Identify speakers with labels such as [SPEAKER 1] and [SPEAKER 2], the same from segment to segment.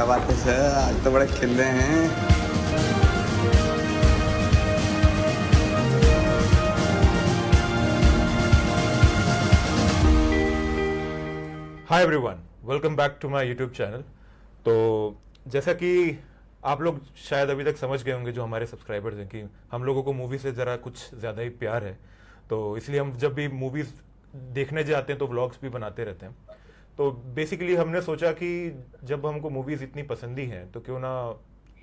[SPEAKER 1] बात है सर, आज तो बड़े खिल रहे हैं।
[SPEAKER 2] Hi everyone, welcome back to my YouTube channel. तो जैसा कि आप लोग शायद अभी तक समझ गए होंगे, जो हमारे सब्सक्राइबर्स हैं, कि हम लोगों को मूवी से ज़रा कुछ ज़्यादा ही प्यार है। तो इसलिए हम जब भी मूवीज़ देखने जाते हैं तो व्लॉग्स भी बनाते रहते हैं। तो बेसिकली हमने सोचा कि जब हमको मूवीज़ इतनी पसंद ही हैं तो क्यों ना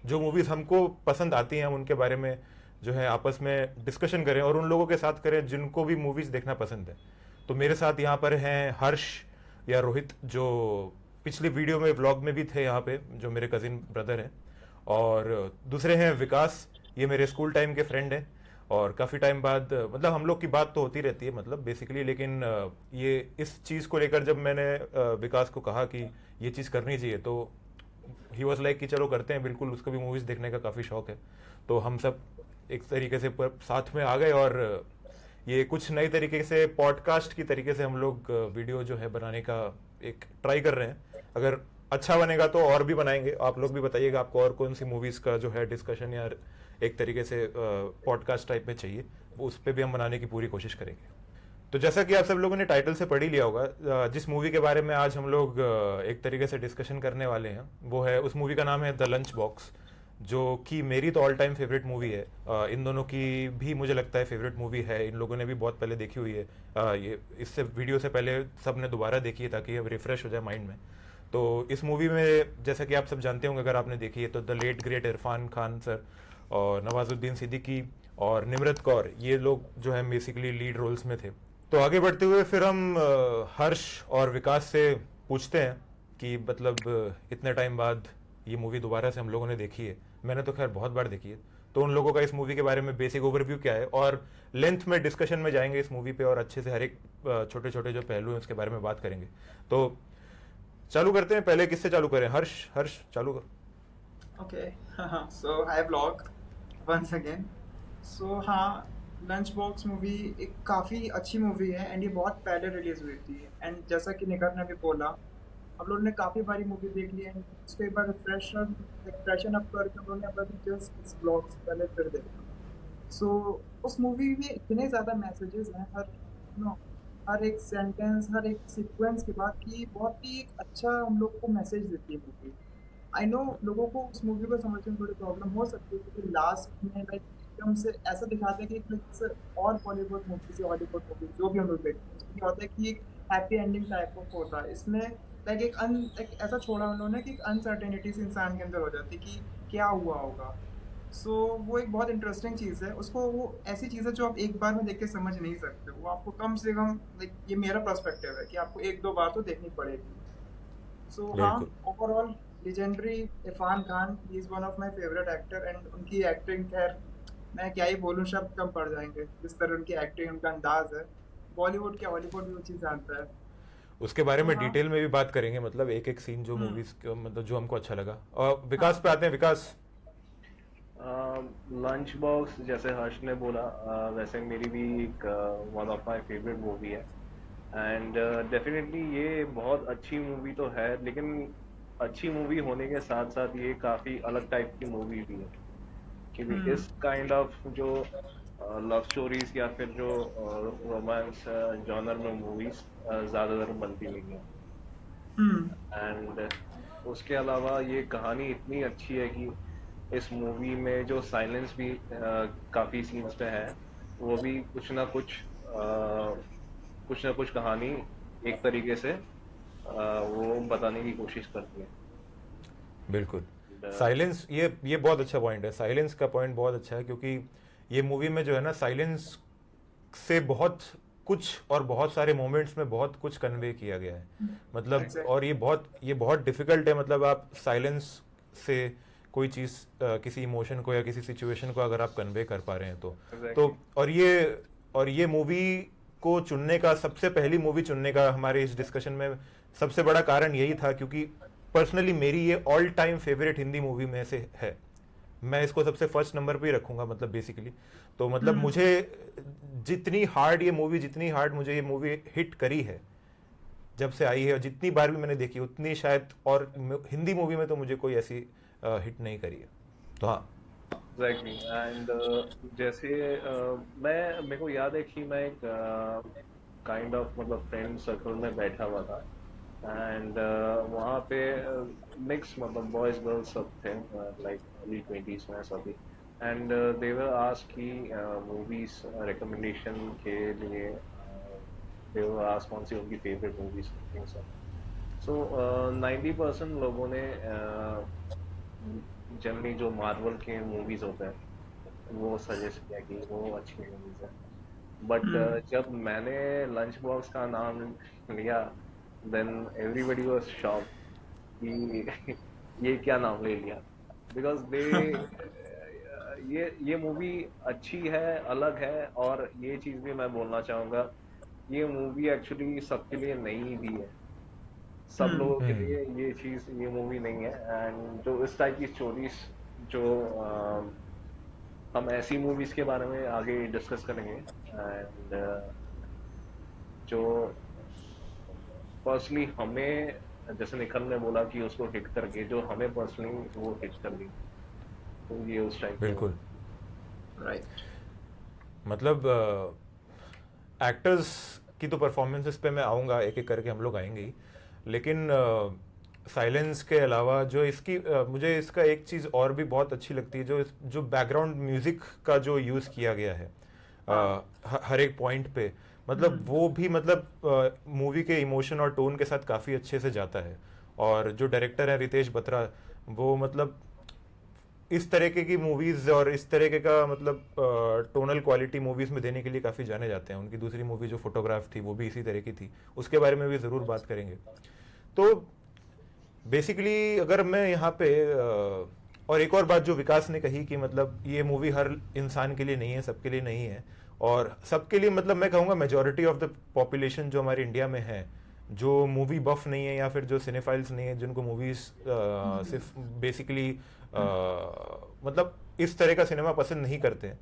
[SPEAKER 2] जो मूवीज़ हमको पसंद आती हैं हम उनके बारे में जो है आपस में डिस्कशन करें और उन लोगों के साथ करें जिनको भी मूवीज़ देखना पसंद है। तो मेरे साथ यहाँ पर हैं हर्ष या रोहित, जो पिछली वीडियो में व्लॉग में भी थे यहाँ पे, जो मेरे कजिन ब्रदर हैं। और दूसरे हैं विकास, ये मेरे स्कूल टाइम के फ्रेंड हैं और काफ़ी टाइम बाद मतलब हम लोग की बात तो होती रहती है मतलब बेसिकली, लेकिन ये इस चीज़ को लेकर जब मैंने विकास को कहा कि ये चीज़ करनी चाहिए तो ही वॉज लाइक कि चलो करते हैं, बिल्कुल उसको भी मूवीज़ देखने का काफ़ी शौक है। तो हम सब एक तरीके से साथ में आ गए और ये कुछ नई तरीके से पॉडकास्ट की तरीके से हम लोग वीडियो जो है बनाने का एक ट्राई कर रहे हैं। अगर अच्छा बनेगा तो और भी बनाएंगे। आप लोग भी बताइएगा आपको और कौन सी मूवीज़ का जो है डिस्कशन या एक तरीके से पॉडकास्ट टाइप में चाहिए, वो उस पर भी हम बनाने की पूरी कोशिश करेंगे। तो जैसा कि आप सब लोगों ने टाइटल से पढ़ ही लिया होगा, जिस मूवी के बारे में आज हम लोग एक तरीके से डिस्कशन करने वाले हैं वो है, उस मूवी का नाम है द लंच बॉक्स, जो कि मेरी तो ऑल टाइम फेवरेट मूवी है। इन दोनों की भी मुझे लगता है फेवरेट मूवी है। इन लोगों ने भी बहुत पहले देखी हुई है। ये इससे वीडियो से पहले सब ने दोबारा देखी है ताकि अब रिफ्रेश हो जाए माइंड में। तो इस मूवी में जैसा कि आप सब जानते होंगे अगर आपने देखी है तो, the late great Irrfan Khan sir और नवाजुद्दीन सिद्दीकी और निम्रत कौर, ये लोग जो है बेसिकली लीड रोल्स में थे। तो आगे बढ़ते हुए फिर हम हर्ष और विकास से पूछते हैं कि मतलब इतने टाइम बाद ये मूवी दोबारा से हम लोगों ने देखी है। मैंने तो खैर बहुत बार देखी है। तो उन लोगों का इस मूवी के बारे में बेसिक ओवरव्यू क्या है, और लेंथ में डिस्कशन में जाएंगे इस मूवी पे और अच्छे से हर एक छोटे छोटे जो पहलू हैं उसके बारे में बात करेंगे। तो चालू करते हैं। पहले किससे चालू करें? हर्ष, चालू कर।
[SPEAKER 3] Okay, so hi vlog once again. So हाँ, लंच बॉक्स मूवी एक काफ़ी अच्छी मूवी है एंड ये बहुत पहले रिलीज हुई थी। एंड जैसा कि निखर ने भी बोला, हम लोगों ने काफ़ी बारी मूवी देख ली एंड उसको एक बार फ्रेशन अप करके हम लोगों ने अभी जस्ट इस ब्लॉग से पहले फिर देखा। सो उस मूवी में इतने ज़्यादा मैसेजेस हैं, हर नो हर एक सेंटेंस, हर एक सीक्वेंस के बाद कि बहुत ही एक अच्छा हम लोग को मैसेज देती है मूवी। आई नो लोगों को उस मूवी को समझने में थोड़ी प्रॉब्लम हो सकती है क्योंकि लास्ट में लाइक एकदम से ऐसा दिखाते हैं कि लाइक और बॉलीवुड मूवीज या हॉलीवुड मूवीज जो भी हम लोग देखते हैं उसमें क्या होता है कि एक हैप्पी एंडिंग टाइप ऑफ होता है। इसमें लाइक एक ऐसा छोड़ा उन्होंने कि एक अनसर्टेनिटीज इंसान के अंदर हो जाती है कि क्या हुआ होगा। सो वो एक बहुत इंटरेस्टिंग चीज़ है। उसको वो ऐसी चीज़ है जो आप एक बार में देख के समझ नहीं सकते, वो आपको कम से कम लाइक ये मेरा पर्सपेक्टिव है कि आपको एक दो बार तो देखनी पड़ेगी। सो हाँ,
[SPEAKER 2] बिल्कुल
[SPEAKER 3] overall legendary Irfan Khan, he is one of my favourite actor and उनकी एक्टिंग खैर मैं क्या ही बोलूँ, शब्द कम पड़ जाएंगे जिस तरह उनकी एक्टिंग, उनका अंदाज है। बॉलीवुड क्या हॉलीवुड भी वो चीज़ जानता है।
[SPEAKER 2] उसके बारे
[SPEAKER 3] तो
[SPEAKER 2] में
[SPEAKER 3] हाँ।
[SPEAKER 2] डिटेल में भी बात करेंगे, मतलब एक एक सीन जो
[SPEAKER 3] हम्म।
[SPEAKER 2] मूवीज मतलब जो हमको अच्छा लगा। और विकास
[SPEAKER 3] हाँ।
[SPEAKER 2] पे आते हैं। विकास,
[SPEAKER 4] लंच बॉक्स जैसे हर्ष ने बोला, वैसे मेरी भी एक one of my favourite movie है। एंड डेफिनेटली ये बहुत अच्छी मूवी तो है, लेकिन अच्छी मूवी होने के साथ साथ ये काफ़ी अलग टाइप की मूवी भी है, क्योंकि
[SPEAKER 3] हम्म।
[SPEAKER 4] इस काइंड ऑफ जो लव स्टोरीज या फिर जो रोमांस जॉनर में मूवीज ज़्यादातर बनती नहीं है।
[SPEAKER 3] हम्म।
[SPEAKER 4] एंड उसके अलावा ये कहानी इतनी अच्छी है कि इस मूवी में जो साइलेंस भी काफ़ी सीन्स पे है, वो भी कुछ ना कुछ कहानी एक तरीके से वो बताने की कोशिश करती है।
[SPEAKER 2] बिल्कुल।
[SPEAKER 4] And,
[SPEAKER 2] साइलेंस, ये बहुत अच्छा पॉइंट है। साइलेंस का पॉइंट बहुत अच्छा है क्योंकि ये मूवी में जो है ना, साइलेंस से बहुत कुछ और बहुत सारे मोमेंट्स में बहुत कुछ कन्वे किया गया है। मतलब और
[SPEAKER 3] एग्जैक्टली।
[SPEAKER 2] ये बहुत डिफिकल्ट है। मतलब आप साइलेंस से कोई चीज़ किसी इमोशन को या किसी सिचुएशन को अगर आप कन्वे कर पा रहे हैं तो
[SPEAKER 4] एग्जैक्टली।
[SPEAKER 2] और ये मूवी को चुनने का, सबसे पहली मूवी चुनने का हमारे इस डिस्कशन में सबसे बड़ा कारण यही था क्योंकि पर्सनली मेरी ये all time favourite Hindi movie में से है। मैं इसको सबसे फर्स्ट नंबर पे ही रखूंगा मतलब बेसिकली। तो मतलब मुझे जितनी हार्ड मुझे ये मूवी हिट करी है, जब से आई है, और जितनी बार भी मैंने देखी उतनी शायद और हिंदी मूवी में तो मुझे कोई ऐसी हिट नहीं करी है। तो हाँ,
[SPEAKER 4] एग्जैक्टली। एंड जैसे मेरे को याद है कि मैं एक काइंड ऑफ मतलब फ्रेंड सर्कल में बैठा हुआ था, एंड वहाँ पे मिक्स मतलब बॉयज गर्ल्स सब थे, लाइक अर्ली 20s में सभी। एंड दे वर आस्क की मूवीज रिकमेंडेशन के लिए, दे वर आस्क कौन सी उनकी फेवरेट मूवीज। सो 90% लोगों ने जनरली जो मार्वल के मूवीज होते हैं वो सजेस्ट किया कि वो अच्छी मूवीज है। बट जब मैंने लंच बॉक्स का नाम लिया, देन एवरीबडी वाज शॉक्ड कि ये क्या नाम ले लिया, बिकॉज ये मूवी अच्छी है, अलग है। और ये चीज भी मैं बोलना चाहूंगा, ये मूवी एक्चुअली सबके लिए नहीं भी है, सब लोगों के लिए ये मूवी नहीं है। एंड जो इस टाइप की स्टोरीज जो हम ऐसी मूवीज के बारे में आगे डिस्कस करेंगे, एंड जो पर्सनली हमें, जैसे निखिल ने बोला कि उसको हिट करके, जो हमें पर्सनली वो हिट कर ली, तो ये उस टाइप
[SPEAKER 2] बिल्कुल
[SPEAKER 3] राइट।
[SPEAKER 2] मतलब एक्टर्स की तो परफॉर्मेंसेस पे मैं आऊँगा, एक एक करके हम लोग आएंगे ही, लेकिन साइलेंस के अलावा जो इसकी मुझे इसका एक चीज़ और भी बहुत अच्छी लगती है, जो बैकग्राउंड म्यूज़िक का जो यूज़ किया गया है हर एक पॉइंट पे, मतलब वो भी मतलब मूवी के इमोशन और टोन के साथ काफ़ी अच्छे से जाता है। और जो डायरेक्टर है रितेश बत्रा, वो मतलब इस तरीके की मूवीज और इस तरीके का मतलब टोनल क्वालिटी मूवीज में देने के लिए काफ़ी जाने जाते हैं। उनकी दूसरी मूवी जो फोटोग्राफ थी वो भी इसी तरह की थी, उसके बारे में भी ज़रूर बात करेंगे। तो बेसिकली अगर मैं यहाँ पे और एक और बात जो विकास ने कही कि मतलब ये मूवी हर इंसान के लिए नहीं है, सबके लिए नहीं है, और सबके लिए मतलब मैं कहूँगा मेजॉरिटी ऑफ द पॉपुलेशन जो हमारे इंडिया में है, जो मूवी बफ नहीं है या फिर जो सिनेफाइल्स नहीं है, जिनको मूवीज सिर्फ बेसिकली मतलब इस तरह का सिनेमा पसंद नहीं करते हैं,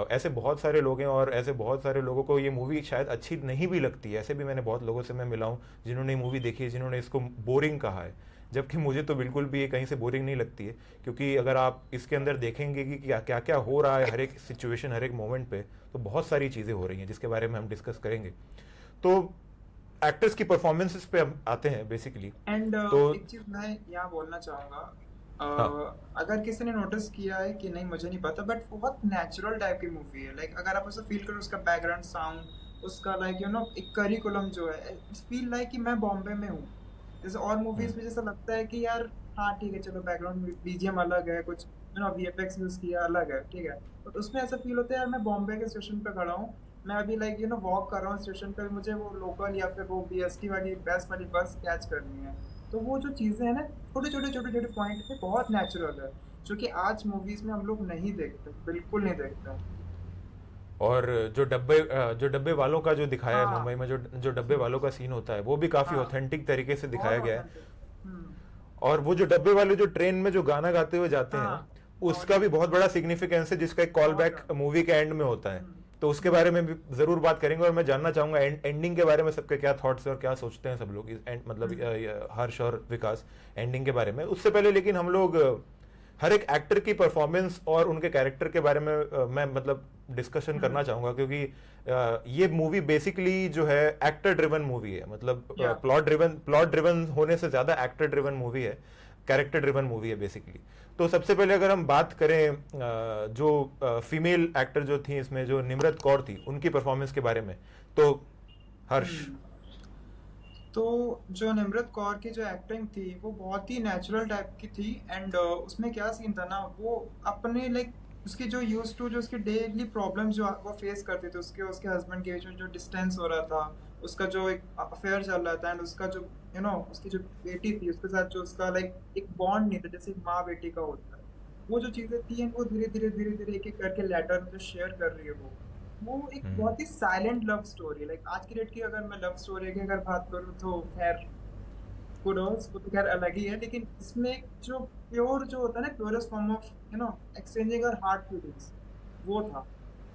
[SPEAKER 2] ऐसे बहुत सारे लोग हैं। और ऐसे बहुत सारे लोगों को ये मूवी शायद अच्छी नहीं भी लगती है। ऐसे भी मैंने बहुत लोगों से मैं मिला हूँ जिन्होंने ये मूवी देखी है, जिन्होंने इसको बोरिंग कहा है, जबकि मुझे तो बिल्कुल भी ये कहीं से बोरिंग नहीं लगती है। क्योंकि अगर आप इसके अंदर देखेंगे कि क्या क्या क्या हो रहा है हर एक सिचुएशन, हर एक मोमेंट पे, तो बहुत सारी चीज़ें हो रही हैं जिसके बारे में हम डिस्कस करेंगे। तो एक्टर्स की परफॉर्मेंसेस पे हम आते हैं बेसिकली।
[SPEAKER 3] एंड
[SPEAKER 2] तो
[SPEAKER 3] एक चीज मैं यहाँ बोलना चाहूंगा,
[SPEAKER 2] हाँ,
[SPEAKER 3] अगर किसी ने नोटिस किया है कि नहीं मुझे नहीं पता, बट बहुत नेचुरल टाइप की मूवी है। लाइक अगर आप उसे फील करो, उसका बैकग्राउंड साउंड, उसका लाइक यू नो एक करिकुलम जो है, फील लाइक कि मैं बॉम्बे में हूँ। जैसे और मूवीज में जैसा लगता है कि यार हाँ ठीक है चलो बैकग्राउंड बीजीएम अलग है, कुछ यू नो वीएफएक्स यूज किया अलग है, ठीक है, बट उसमें ऐसा फील होता है यार मैं बॉम्बे के स्टेशन पे खड़ा हूँ, मैं अभी लाइक यू नो वॉक कर रहा हूँ स्टेशन पे, मुझे वो लोकल या फिर वो बीएसटी वाली बेस्ट वाली बस कैच करनी है। तो वो जो चीज़ें हैं ना, छोटे छोटे पॉइंट पे बहुत नेचुरल है, जो कि आज मूवीज में हम लोग नहीं देखते, बिल्कुल नहीं देखते।
[SPEAKER 2] और जो डब्बे वालों का जो दिखाया है
[SPEAKER 3] हाँ
[SPEAKER 2] मुंबई में, जो जो डब्बे वालों का सीन होता है, वो भी काफी
[SPEAKER 3] हाँ,
[SPEAKER 2] ऑथेंटिक तरीके से
[SPEAKER 3] बहुत
[SPEAKER 2] दिखाया गया है।
[SPEAKER 3] ऑथेंटिक। हम्म।
[SPEAKER 2] और वो जो डब्बे वाले जो ट्रेन में जो गाना गाते हुए जाते हैं,
[SPEAKER 3] हाँ
[SPEAKER 2] उसका भी बहुत बड़ा सिग्निफिकेंस है, जिसका एक कॉल
[SPEAKER 3] बहुत
[SPEAKER 2] बैक
[SPEAKER 3] ज्यादा।
[SPEAKER 2] मूवी के एंड में होता है।
[SPEAKER 3] हम्म।
[SPEAKER 2] तो उसके बारे में भी जरूर बात करेंगे। और मैं जानना चाहूंगा एंडिंग के बारे में सबके क्या थॉट्स है और क्या सोचते हैं सब लोग इस मतलब हर्ष और विकास एंडिंग के बारे में। उससे पहले लेकिन हम लोग हर एक एक्टर की परफॉर्मेंस और उनके कैरेक्टर के बारे में मैं मतलब डिस्कशन करना चाहूंगा, क्योंकि ये मूवी बेसिकली जो है एक्टर ड्रिवन मूवी है। मतलब
[SPEAKER 3] या
[SPEAKER 2] प्लॉट ड्रिवन होने से ज्यादा एक्टर ड्रिवन मूवी है, कैरेक्टर ड्रिवन मूवी है बेसिकली। तो सबसे पहले अगर हम बात करें जो फीमेल एक्टर जो थी इसमें, जो निम्रत कौर थी, उनकी परफॉर्मेंस के बारे में, तो हर्ष।
[SPEAKER 3] तो जो निम्रत कौर की जो एक्टिंग थी वो बहुत ही नेचुरल टाइप की थी। एंड उसमें क्या सीन था ना, वो अपने लाइक उसकी जो यूज टू जो उसकी डेली प्रॉब्लम जो वो फेस करती थी, उसके उसके हस्बैंड के बीच में जो डिस्टेंस हो रहा था, उसका जो एक अफेयर चल रहा था, एंड उसका जो यू नो उसकी जो बेटी थी उसके साथ जो उसका लाइक एक बॉन्ड नहीं था जैसे एक माँ बेटी का होता है, वो जो चीज़ें थी and वो धीरे धीरे एक एक करके लेटर में जो शेयर कर रही है वो एक बहुत ही साइलेंट लव स्टोरी। लाइक आज की डेट की अगर मैं लव स्टोरी की अगर बात करूँ तो खैर कुडोस वो तो खैर अलग ही है, लेकिन इसमें जो प्योर जो होता है ना, purest form of you know exchanging our heart feelings, वो था।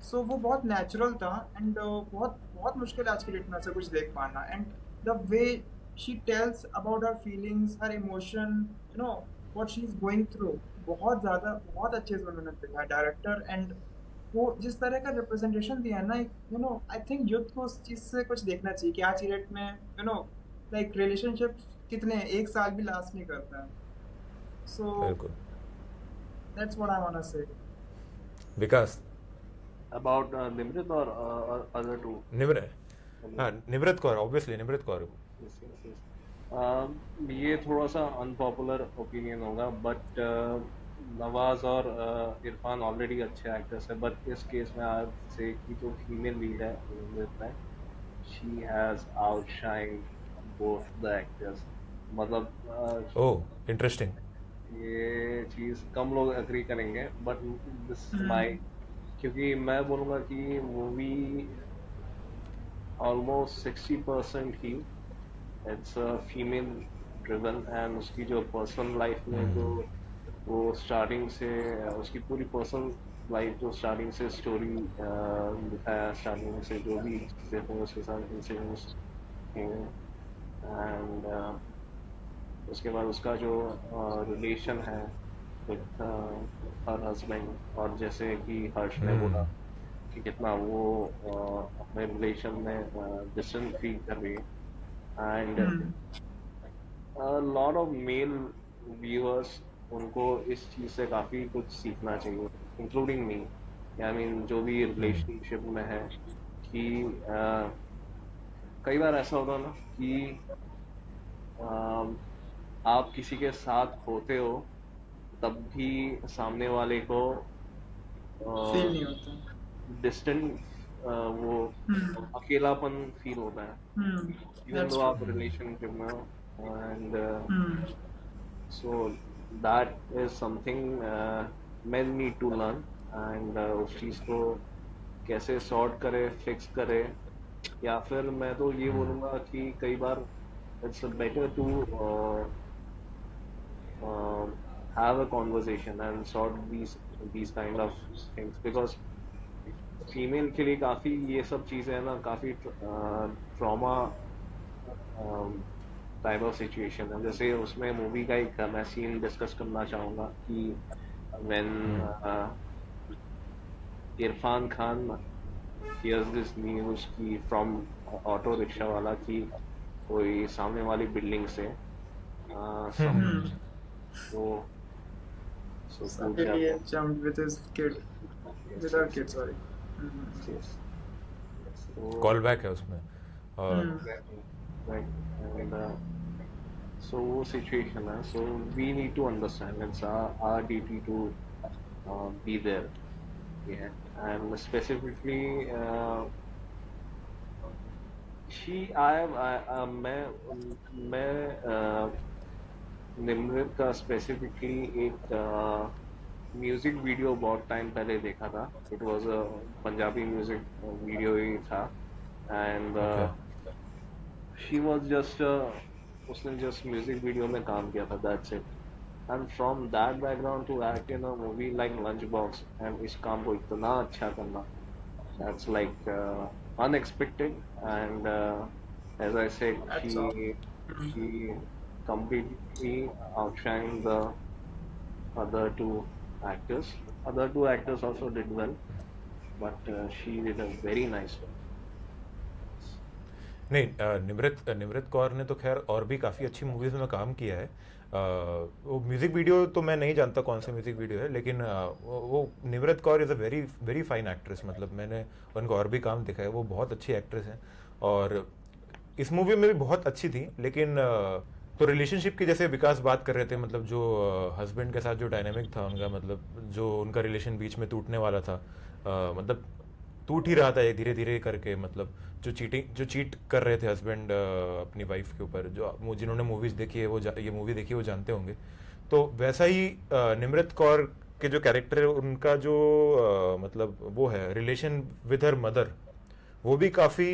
[SPEAKER 3] सो वो बहुत नेचुरल था। एंड बहुत बहुत मुश्किल है आज की डेट में ऐसा कुछ देख पाना। And the way she tells about her feelings, her emotion, you know, what she's going through, बहुत ज़्यादा बहुत अच्छे से उन्होंने दिखाया डायरेक्टर। एंड वो जिस तरह का रिप्रेजेंटेशन दिया है ना, you know, I think youth को उस चीज़ से कुछ देखना चाहिए कि आज की डेट में, यू नो, लाइक रिलेशनशिप कितने एक साल भी लास्ट नहीं करता है। सो
[SPEAKER 2] बिल्कुल।
[SPEAKER 3] That's what I want to say.
[SPEAKER 2] Vikas,
[SPEAKER 4] About Nimrit or other two?
[SPEAKER 2] Nimrit Kaur, obviously Nimrit Kaur.
[SPEAKER 4] Yes, yes, yes. ये थोड़ा सा अनपॉपुलर ओपिनियन होगा, बट नवाज और इरफान ऑलरेडी अच्छे एक्टर्स हैं, बट इस केस में आज से कि जो फीमेल लीड है निमृत में, she has outshined both the actors. मतलब
[SPEAKER 2] ओह इंटरेस्टिंग।
[SPEAKER 4] ये चीज़ कम लोग एग्री करेंगे, बट दिस माई, क्योंकि मैं बोलूँगा कि movie almost 60% he it's female driven, and उसकी जो पर्सनल लाइफ में जो वो स्टार्टिंग से उसकी पूरी पर्सनल लाइफ जो स्टार्टिंग से स्टोरी दिखाया, स्टार्टिंग से जो भी चीज़ें थे उसके साथ इंसिडेंट्स, एंड उसके बाद उसका जो रिलेशन है विद हर हस्बैंड, और जैसे कि हर्ष ने बोला कि कितना वो अपने रिलेशन में डिस्टेंस फील कर रही है, and lot of male viewers उनको इस चीज़ से काफ़ी कुछ सीखना चाहिए, इंक्लूडिंग मी। आई मीन जो भी रिलेशनशिप में है कि कई बार ऐसा होता है ना कि आप किसी के साथ होते हो तब भी सामने वाले को
[SPEAKER 3] फील नहीं होता,
[SPEAKER 4] डिस्टेंट वो अकेलापन फील होता है, इवन दो आप रिलेशनशिप में हो, and so that is something men need to learn, and उस चीज़ को कैसे सॉर्ट करे, फिक्स करे, या फिर मैं तो ये बोलूँगा कि कई बार it's better to have a conversation and sort these kind of things, because female के लिए काफ़ी ये सब चीज़ें है ना, काफ़ी ट्रॉमा टाइप ऑफ सिचुएशन है। जैसे उसमें मूवी का एक मैं सीन डिस्कस करना चाहूँगा कि when Irrfan Khan hears this news की फ्रॉम ऑटो रिक्शा वाला की कोई सामने वाली बिल्डिंग से वो
[SPEAKER 3] Somebody jumped with his kid, with her kid, sorry.
[SPEAKER 2] Call back है उसमें, और
[SPEAKER 4] so वो situation है, so we need to understand, it's our duty to be there, yeah, and specifically मैं निम्रत का स्पेसिफिकली एक म्यूजिक वीडियो बहुत टाइम पहले देखा था, it was a Punjabi music video ही था, एंड शी वाज जस्ट उसने जस्ट म्यूजिक वीडियो में काम किया था, that's it, and from that background to act in a movie like lunch box, and इस काम को इतना अच्छा करना, that's like unexpected, and as I said she completely outshined the other two actors. Other two actors also did well, but she did a very nice job.
[SPEAKER 2] नहीं, निमृत कौर ने तो खैर और भी काफ़ी अच्छी मूवीज़ में काम किया है। वो म्यूज़िक वीडियो तो मैं नहीं जानता कौन सा म्यूज़िक वीडियो है, लेकिन वो Nimrit Kaur is a very very fine actress. मतलब मैंने उनको और भी काम देखा है, वो बहुत अच्छी एक्ट्रेस हैं, और इस मूवी में भी बहुत अच्छी थी। लेकिन तो रिलेशनशिप की जैसे विकास बात कर रहे थे, मतलब जो हस्बैंड के साथ जो डायनामिक था उनका, मतलब जो उनका रिलेशन बीच में टूटने वाला था, मतलब टूट ही रहा था ये धीरे धीरे करके, मतलब जो चीट कर रहे थे हस्बैंड अपनी वाइफ के ऊपर, जो जिन्होंने मूवीज देखी है वो ये मूवी देखी है वो जानते होंगे। तो वैसा ही निमृत कौर के जो कैरेक्टर है उनका जो मतलब वो है रिलेशन विद हर मदर, वो भी काफ़ी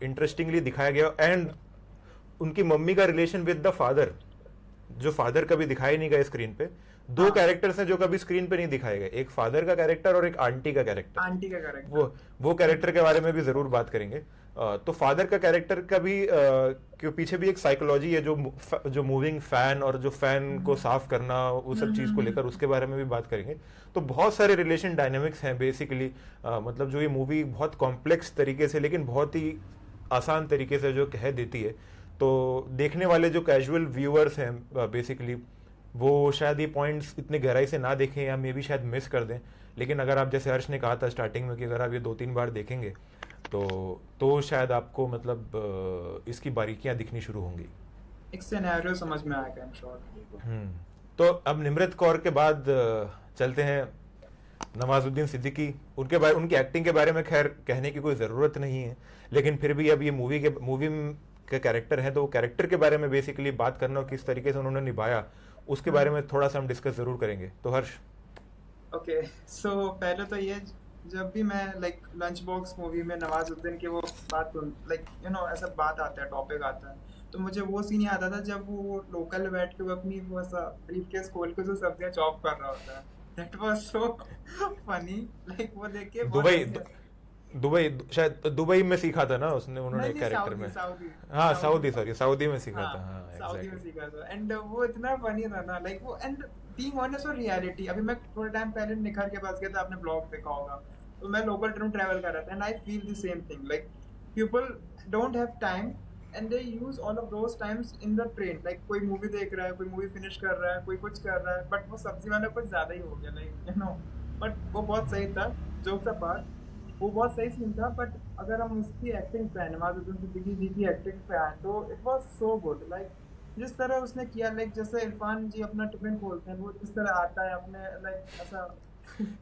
[SPEAKER 2] इंटरेस्टिंगली दिखाया गया। एंड उनकी मम्मी का रिलेशन विद द फादर, जो फादर कभी दिखाई नहीं गए स्क्रीन पे। दो कैरेक्टर्स हैं जो कभी स्क्रीन पे नहीं दिखाए गए, एक फादर का कैरेक्टर और एक आंटी का कैरेक्टर।
[SPEAKER 3] आंटी का कैरेक्टर,
[SPEAKER 2] वो कैरेक्टर के बारे में भी जरूर बात करेंगे। तो फादर का कैरेक्टर का भी के पीछे भी एक साइकोलॉजी है, जो मूविंग फैन और जो फैन को साफ करना, वो सब चीज को लेकर उसके बारे में भी बात करेंगे। तो बहुत सारे रिलेशन डायनेमिक्स हैं बेसिकली, मतलब जो ये मूवी बहुत कॉम्प्लेक्स तरीके से लेकिन बहुत ही आसान तरीके से जो कह देती है, तो देखने वाले जो कैजुअल व्यूअर्स हैं बेसिकली वो शायद ये पॉइंट्स इतने गहराई से ना देखें या मे बी शायद मिस कर दें। लेकिन अगर आप, जैसे हर्ष ने कहा था स्टार्टिंग में कि अगर आप ये 2-3 बार देखेंगे तो शायद आपको मतलब इसकी बारीकियां दिखनी शुरू होंगी,
[SPEAKER 3] एक सिनेरियो समझ में आएगा इन शॉर्ट।
[SPEAKER 2] तो अब निम्रत कौर के बाद चलते हैं नवाजुद्दीन सिद्दीकी। उनकी एक्टिंग के बारे में खैर कहने की कोई ज़रूरत नहीं है, लेकिन फिर भी अब ये मूवी के कैरेक्टर है, तो कैरेक्टर के बारे में बेसिकली बात करना और किस तरीके से उन्होंने निभाया उसके बारे में थोड़ा सा हम डिस्कस ज़रूर करेंगे। तो हर्ष।
[SPEAKER 3] ओके, सो पहले तो ये, जब भी मैं लाइक लंच बॉक्स मूवी में नवाजुद्दीन की वो बात ऐसा बात आता है, टॉपिक आता है, तो मुझे वो सीन याद आता था जब वो लोकल बैठ के वो अपनी वो ऐसा ब्रीफकेस खोल के जो सब्जियां चॉप कर रहा होता है। That was so funny, like वो देख के
[SPEAKER 2] शायद दुबई में सीखा था ना उन्होंने कैरेक्टर में। सऊदी में सीखा था।
[SPEAKER 3] सऊदी में सीखा था, एंड वो इतना फनी था ना, लाइक वो, एंड बीइंग ऑनेस्ट और रियलिटी। अभी मैं थोड़े टाइम पहले निखर के पास गया था, आपने ब्लॉग देखा होगा, तो मैं लोकल ट्रेन ट्रैवल कर रहा था, and I feel the same thing, like people don't have time and they use all of those times in the train. Like कोई मूवी देख रहा है, कोई मूवी फिनिश कर रहा है, कोई कुछ कर रहा है, बट वो सब्जी वाला कुछ ज्यादा ही हो गया, लाइक बट वो बहुत सही था, जोक्स अपार्ट, वो बहुत सही सीन था। बट अगर हम उसकी एक्टिंग पे, नवाजुद्दीन सिद्दीकी जी की एक्टिंग पे आए, तो it was so good. Like जिस तरह उसने किया, लाइक जैसे इरफान जी अपना टिफिन खोलते हैं, वो जिस तरह आता है अपने, लाइक ऐसा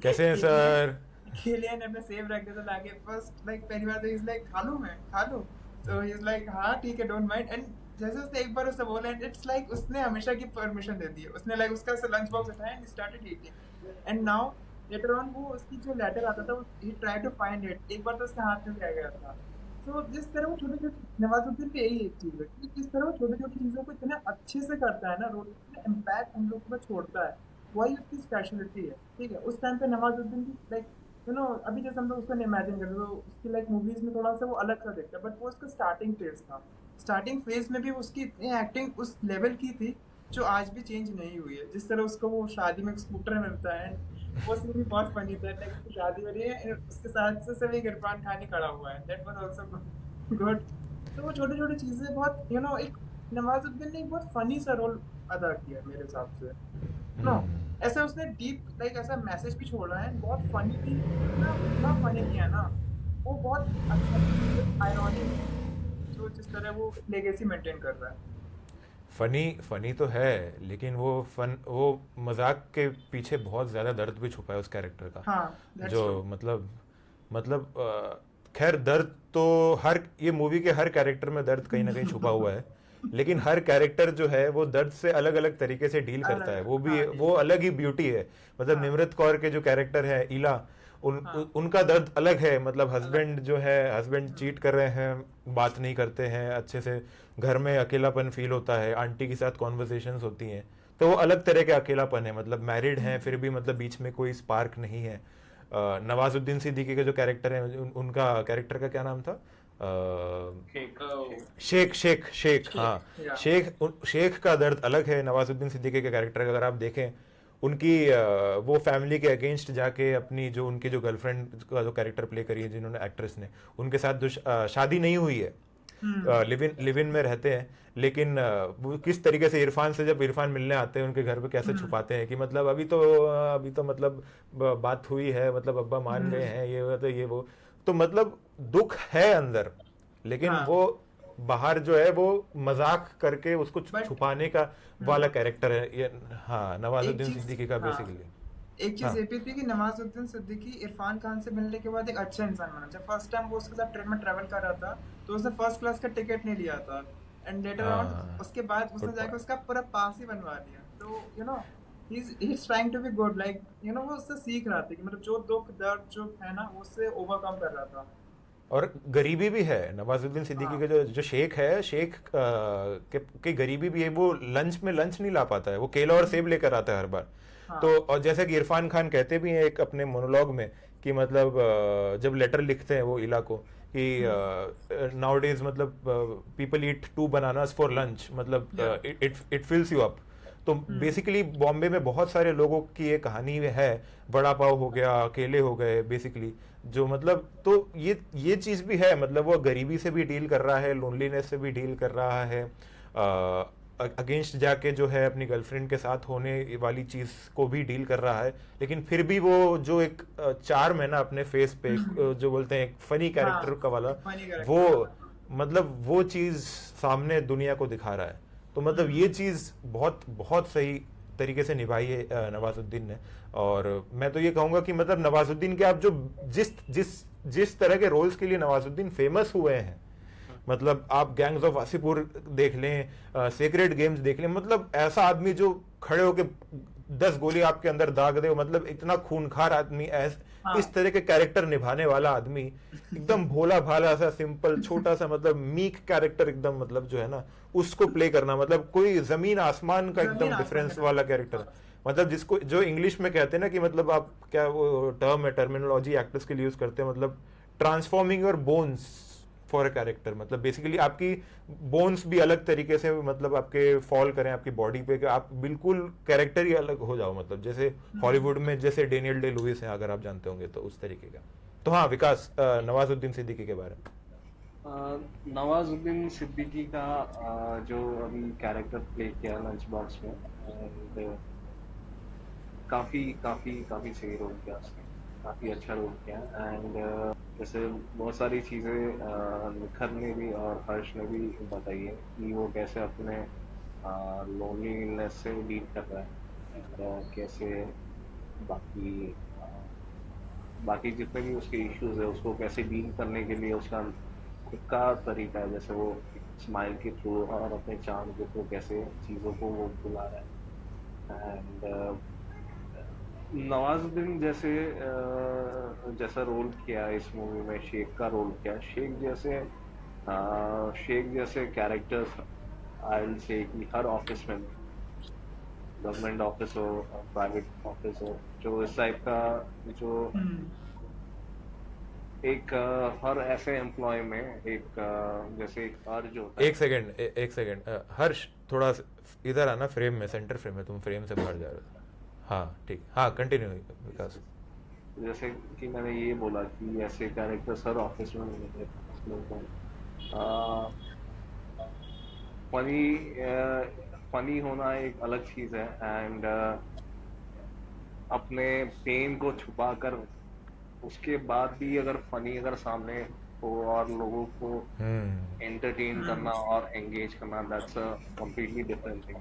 [SPEAKER 2] कैसे हैं सर,
[SPEAKER 3] खेलिए ने अपने सेव रख दिया था लाके, फर्स्ट लाइक पहली बार तो इज लाइक खा लूं, तो ही इज लाइक हाँ ठीक है, डोंट माइंड। एंड जैसे उसने एक बार उससे बोला, एंड इट्स लाइक उसने हमेशा की परमिशन दे दी है, उसने लाइक उसका लंच बॉक्स उठाया and started eating. And now later on वो उसकी जो लेटर आता था, ही ट्राई टू फाइंड इट, एक बार तो उसके हाथ में भी आ गया था। तो जिस तरह वो छोटे छोटे, नवाजुद्दीन पे यही एक चीज़ है कि जिस तरह वो छोटी छोटी चीज़ों को इतने अच्छे से करता है ना, रोल इम्पैक्ट हम लोग पर छोड़ता है, वही उसकी स्पेशलिटी है। ठीक है, उस टाइम पे नवाजुद्दीन की लाइक अभी जैसे हम लोग उसको इमेजिन करते तो उसकी लाइक मूवीज में थोड़ा सा वो अलग सा दिखता है, बट वो उसका स्टार्टिंग फेज था। स्टार्टिंग फेज में भी उसकी इतनी एक्टिंग उस लेवल की थी जो आज भी चेंज नहीं हुई है। जिस तरह उसको वो शादी में स्कूटर मिलता है, वो सीन भी बहुत फनी था, लाइक उसकी शादी हो रही है, उसके साथ से सिर्फ एक इरफान खान ही खड़ा हुआ है, दैट वाज आल्सो गुड। तो वो छोटी छोटी चीज़ें बहुत एक नवाजुद्दीन ने बहुत फनी सा रोल अदा किया मेरे हिसाब से। ऐसा उसने डीप लाइक ऐसा मैसेज भी छोड़ा है, बहुत फनी भी, इतना फनी किया ना, वो बहुत अच्छा आयरॉनिक, जो जिस तरह वो लेगेसी मेंटेन कर रहा है।
[SPEAKER 2] फनी तो है, लेकिन वो मजाक के पीछे बहुत ज्यादा दर्द भी छुपा है उस कैरेक्टर का।
[SPEAKER 3] हाँ,
[SPEAKER 2] जो मतलब खैर दर्द तो ये मूवी के हर कैरेक्टर में दर्द कहीं ना कहीं छुपा हुआ है, लेकिन हर कैरेक्टर जो है वो दर्द से अलग अलग तरीके से डील करता है, वो भी वो अलग ही ब्यूटी है। मतलब निम्रत कौर के जो कैरेक्टर है ईला, उनका दर्द अलग है। मतलब हस्बैंड चीट कर रहे हैं, बात नहीं करते हैं अच्छे से, घर में अकेलापन फील होता है, आंटी के साथ कॉन्वर्सेशंस होती हैं, तो वो अलग तरह के अकेलापन है। मतलब मैरिड हैं फिर भी मतलब बीच में कोई स्पार्क नहीं है। नवाजुद्दीन सिद्दीकी के जो कैरेक्टर है, उनका कैरेक्टर का क्या नाम था, शेख। हाँ, शेख का दर्द अलग है। नवाजुद्दीन सिद्दीकी के कैरेक्टर अगर आप देखें, उनकी वो फैमिली के अगेंस्ट जाके अपनी उनकी जो गर्लफ्रेंड का जो कैरेक्टर प्ले करी है जिन्होंने, एक्ट्रेस ने, उनके साथ जो शादी नहीं हुई है, लिव इन में रहते हैं, लेकिन वो किस तरीके से इरफान से जब इरफान मिलने आते हैं उनके घर पे कैसे छुपाते हैं कि मतलब अभी तो मतलब बात हुई है, मतलब अब्बा मान गए हैं, ये वो तो मतलब दुख है अंदर, लेकिन वो बाहर जो है वो मजाक करके उसको छुपाने का वाला कैरेक्टर है ये। हाँ, नवाजुद्दीन सिद्दीकी का बेसिकली
[SPEAKER 3] एक चीज ये भी थी कि नवाजुद्दीन सिद्दीकी इरफान खान से मिलने के बाद एक अच्छा इंसान बना। जब फर्स्ट टाइम वो उसके साथ ट्रेन में ट्रैवल कर रहा था तो उसने फर्स्ट क्लास का टिकट नहीं लिया था, एंड लेटर ऑन उसके बाद उसने जाकर उसका पूरा पास ही बनवा लिया। तो he is trying to be good, like वो उससे सीख रहा था कि मतलब जो दुख दर्द जो है ना वो उससे ओवरकम कर रहा था। और
[SPEAKER 2] गरीबी भी है नवाजुद्दीन सिद्दीकी के जो शेख है, शेख के गरीबी भी है। वो लंच नहीं ला पाता है, वो केला और सेब लेकर आता है हर बार। तो और जैसे कि इरफान खान कहते भी हैं एक अपने मोनोलॉग में कि मतलब जब लेटर लिखते हैं वो इला को कि नाउ डेज मतलब people eat 2 bananas for lunch, मतलब इट फिल्स यू अप। तो बेसिकली बॉम्बे में बहुत सारे लोगों की ये कहानी है, बड़ा पाव हो गया, अकेले हो गए बेसिकली, जो मतलब तो ये चीज भी है, मतलब वो गरीबी से भी डील कर रहा है, लोनलीनेस से भी डील कर रहा है, अगेंस्ट जाके जो है अपनी गर्लफ्रेंड के साथ होने वाली चीज को भी डील कर रहा है, लेकिन फिर भी वो जो एक चार्म है ना अपने फेस पे, जो बोलते हैं एक फनी कैरेक्टर का वाला, वो मतलब वो चीज सामने दुनिया को दिखा रहा है। तो मतलब ये चीज बहुत बहुत सही तरीके से निभाई है नवाजुद्दीन ने। और मैं तो ये कहूंगा कि मतलब नवाजुद्दीन के आप जो जिस तरह के रोल्स के लिए नवाजुद्दीन फेमस हुए हैं, मतलब आप गैंग्स ऑफ वासीपुर देख लें, सेक्रेड गेम्स देख लें, मतलब ऐसा आदमी जो खड़े होके 10 गोली आपके अंदर दाग दे, मतलब इतना खूनखार आदमी, इस तरह के कैरेक्टर निभाने वाला आदमी, एकदम भोला भाला सा सिंपल छोटा सा मतलब मीक कैरेक्टर एकदम, मतलब जो है ना उसको प्ले करना, मतलब कोई जमीन आसमान का एकदम डिफरेंस वाला कैरेक्टर, मतलब जिसको जो इंग्लिश में कहते हैं ना कि मतलब आप क्या वो टर्म है, टर्मिनोलॉजी एक्टर्स के लिए यूज करते हैं, मतलब transforming your bones for a character, मतलब बेसिकली आपकी बोन्स भी अलग तरीके से मतलब आपके फॉल करें आपकी बॉडी पे, कि आप बिल्कुल कैरेक्टर ही अलग हो जाओ, मतलब जैसे हॉलीवुड में जैसे डेनियल डे लुइस है, अगर आप जानते होंगे तो उस तरीके का। तो हाँ विकास, नवाजुद्दीन सिद्दीकी के बारे में।
[SPEAKER 4] नवाजुद्दीन सिद्दीकी का जो अभी कैरेक्टर प्ले किया लंच बॉक्स में, and काफी काफी काफी सही रोल किया उसने, काफी अच्छा रोल किया। एंड जैसे बहुत सारी चीजें निखर ने भी और हर्ष ने भी बताई है कि वो कैसे अपने लोनलीनेस से डील कर रहा है, और कैसे बाकी बाकी जितने भी उसके इश्यूज है उसको कैसे डील करने के लिए उसका खुद का तरीका है, जैसे वो स्माइल के थ्रू और अपने चार्म के थ्रू कैसे चीज़ों को वो बुला रहा है। एंड नवाजुद्दीन जैसा रोल किया इस मूवी में, शेख का रोल किया, शेख जैसे कैरेक्टर्स आई विल से कि हर ऑफिस में, गवर्नमेंट ऑफिस हो, प्राइवेट ऑफिस हो, जो इस टाइप का जो एक हर ऐसे एम्प्लॉय में एक जैसे एक अर्ज होता है।
[SPEAKER 2] एक सेकंड हर्ष, थोड़ा इधर आना, फ्रेम में, सेंटर फ्रेम में, तुम फ्रेम से बाहर जा रहे हो। हाँ ठीक, हाँ कंटिन्यू विकास।
[SPEAKER 4] जैसे कि मैंने ये बोला कि ऐसे कैरेक्टर्स हर ऑफिस में मिलते हैं। फनी होना एक अलग चीज है, एंड अपने पेन को छुपा कर उसके बाद भी अगर फनी अगर सामने हो और लोगों को एंटरटेन करना और एंगेज करना, that's a completely different thing.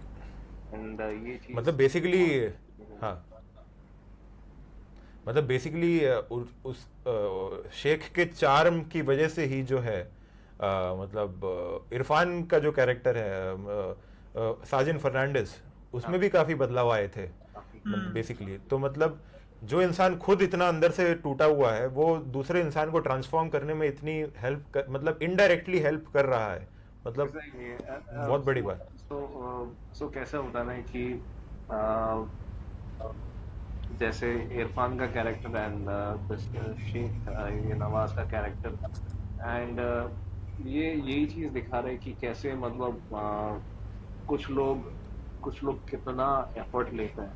[SPEAKER 4] And ये चीज
[SPEAKER 2] मतलब बेसिकली, हाँ मतलब बेसिकली उस शेख के चार्म की वजह से ही जो है मतलब इरफान का जो कैरेक्टर है साजिन फर्नांडिस, उसमें भी काफी बदलाव आए थे बेसिकली। तो मतलब जो इंसान खुद इतना अंदर से टूटा हुआ है, वो दूसरे इंसान को ट्रांसफॉर्म करने में इतनी मतलब इनडायरेक्टली हेल्प कर रहा है, मतलब बहुत बड़ी बात।
[SPEAKER 4] सो कैसा होता है ना कि जैसे इरफान का कैरेक्टर एंड शेख ये नवाज का कैरेक्टर, एंड ये यही चीज दिखा रहे कि कैसे मतलब कुछ लोग कितना एफर्ट लेते हैं,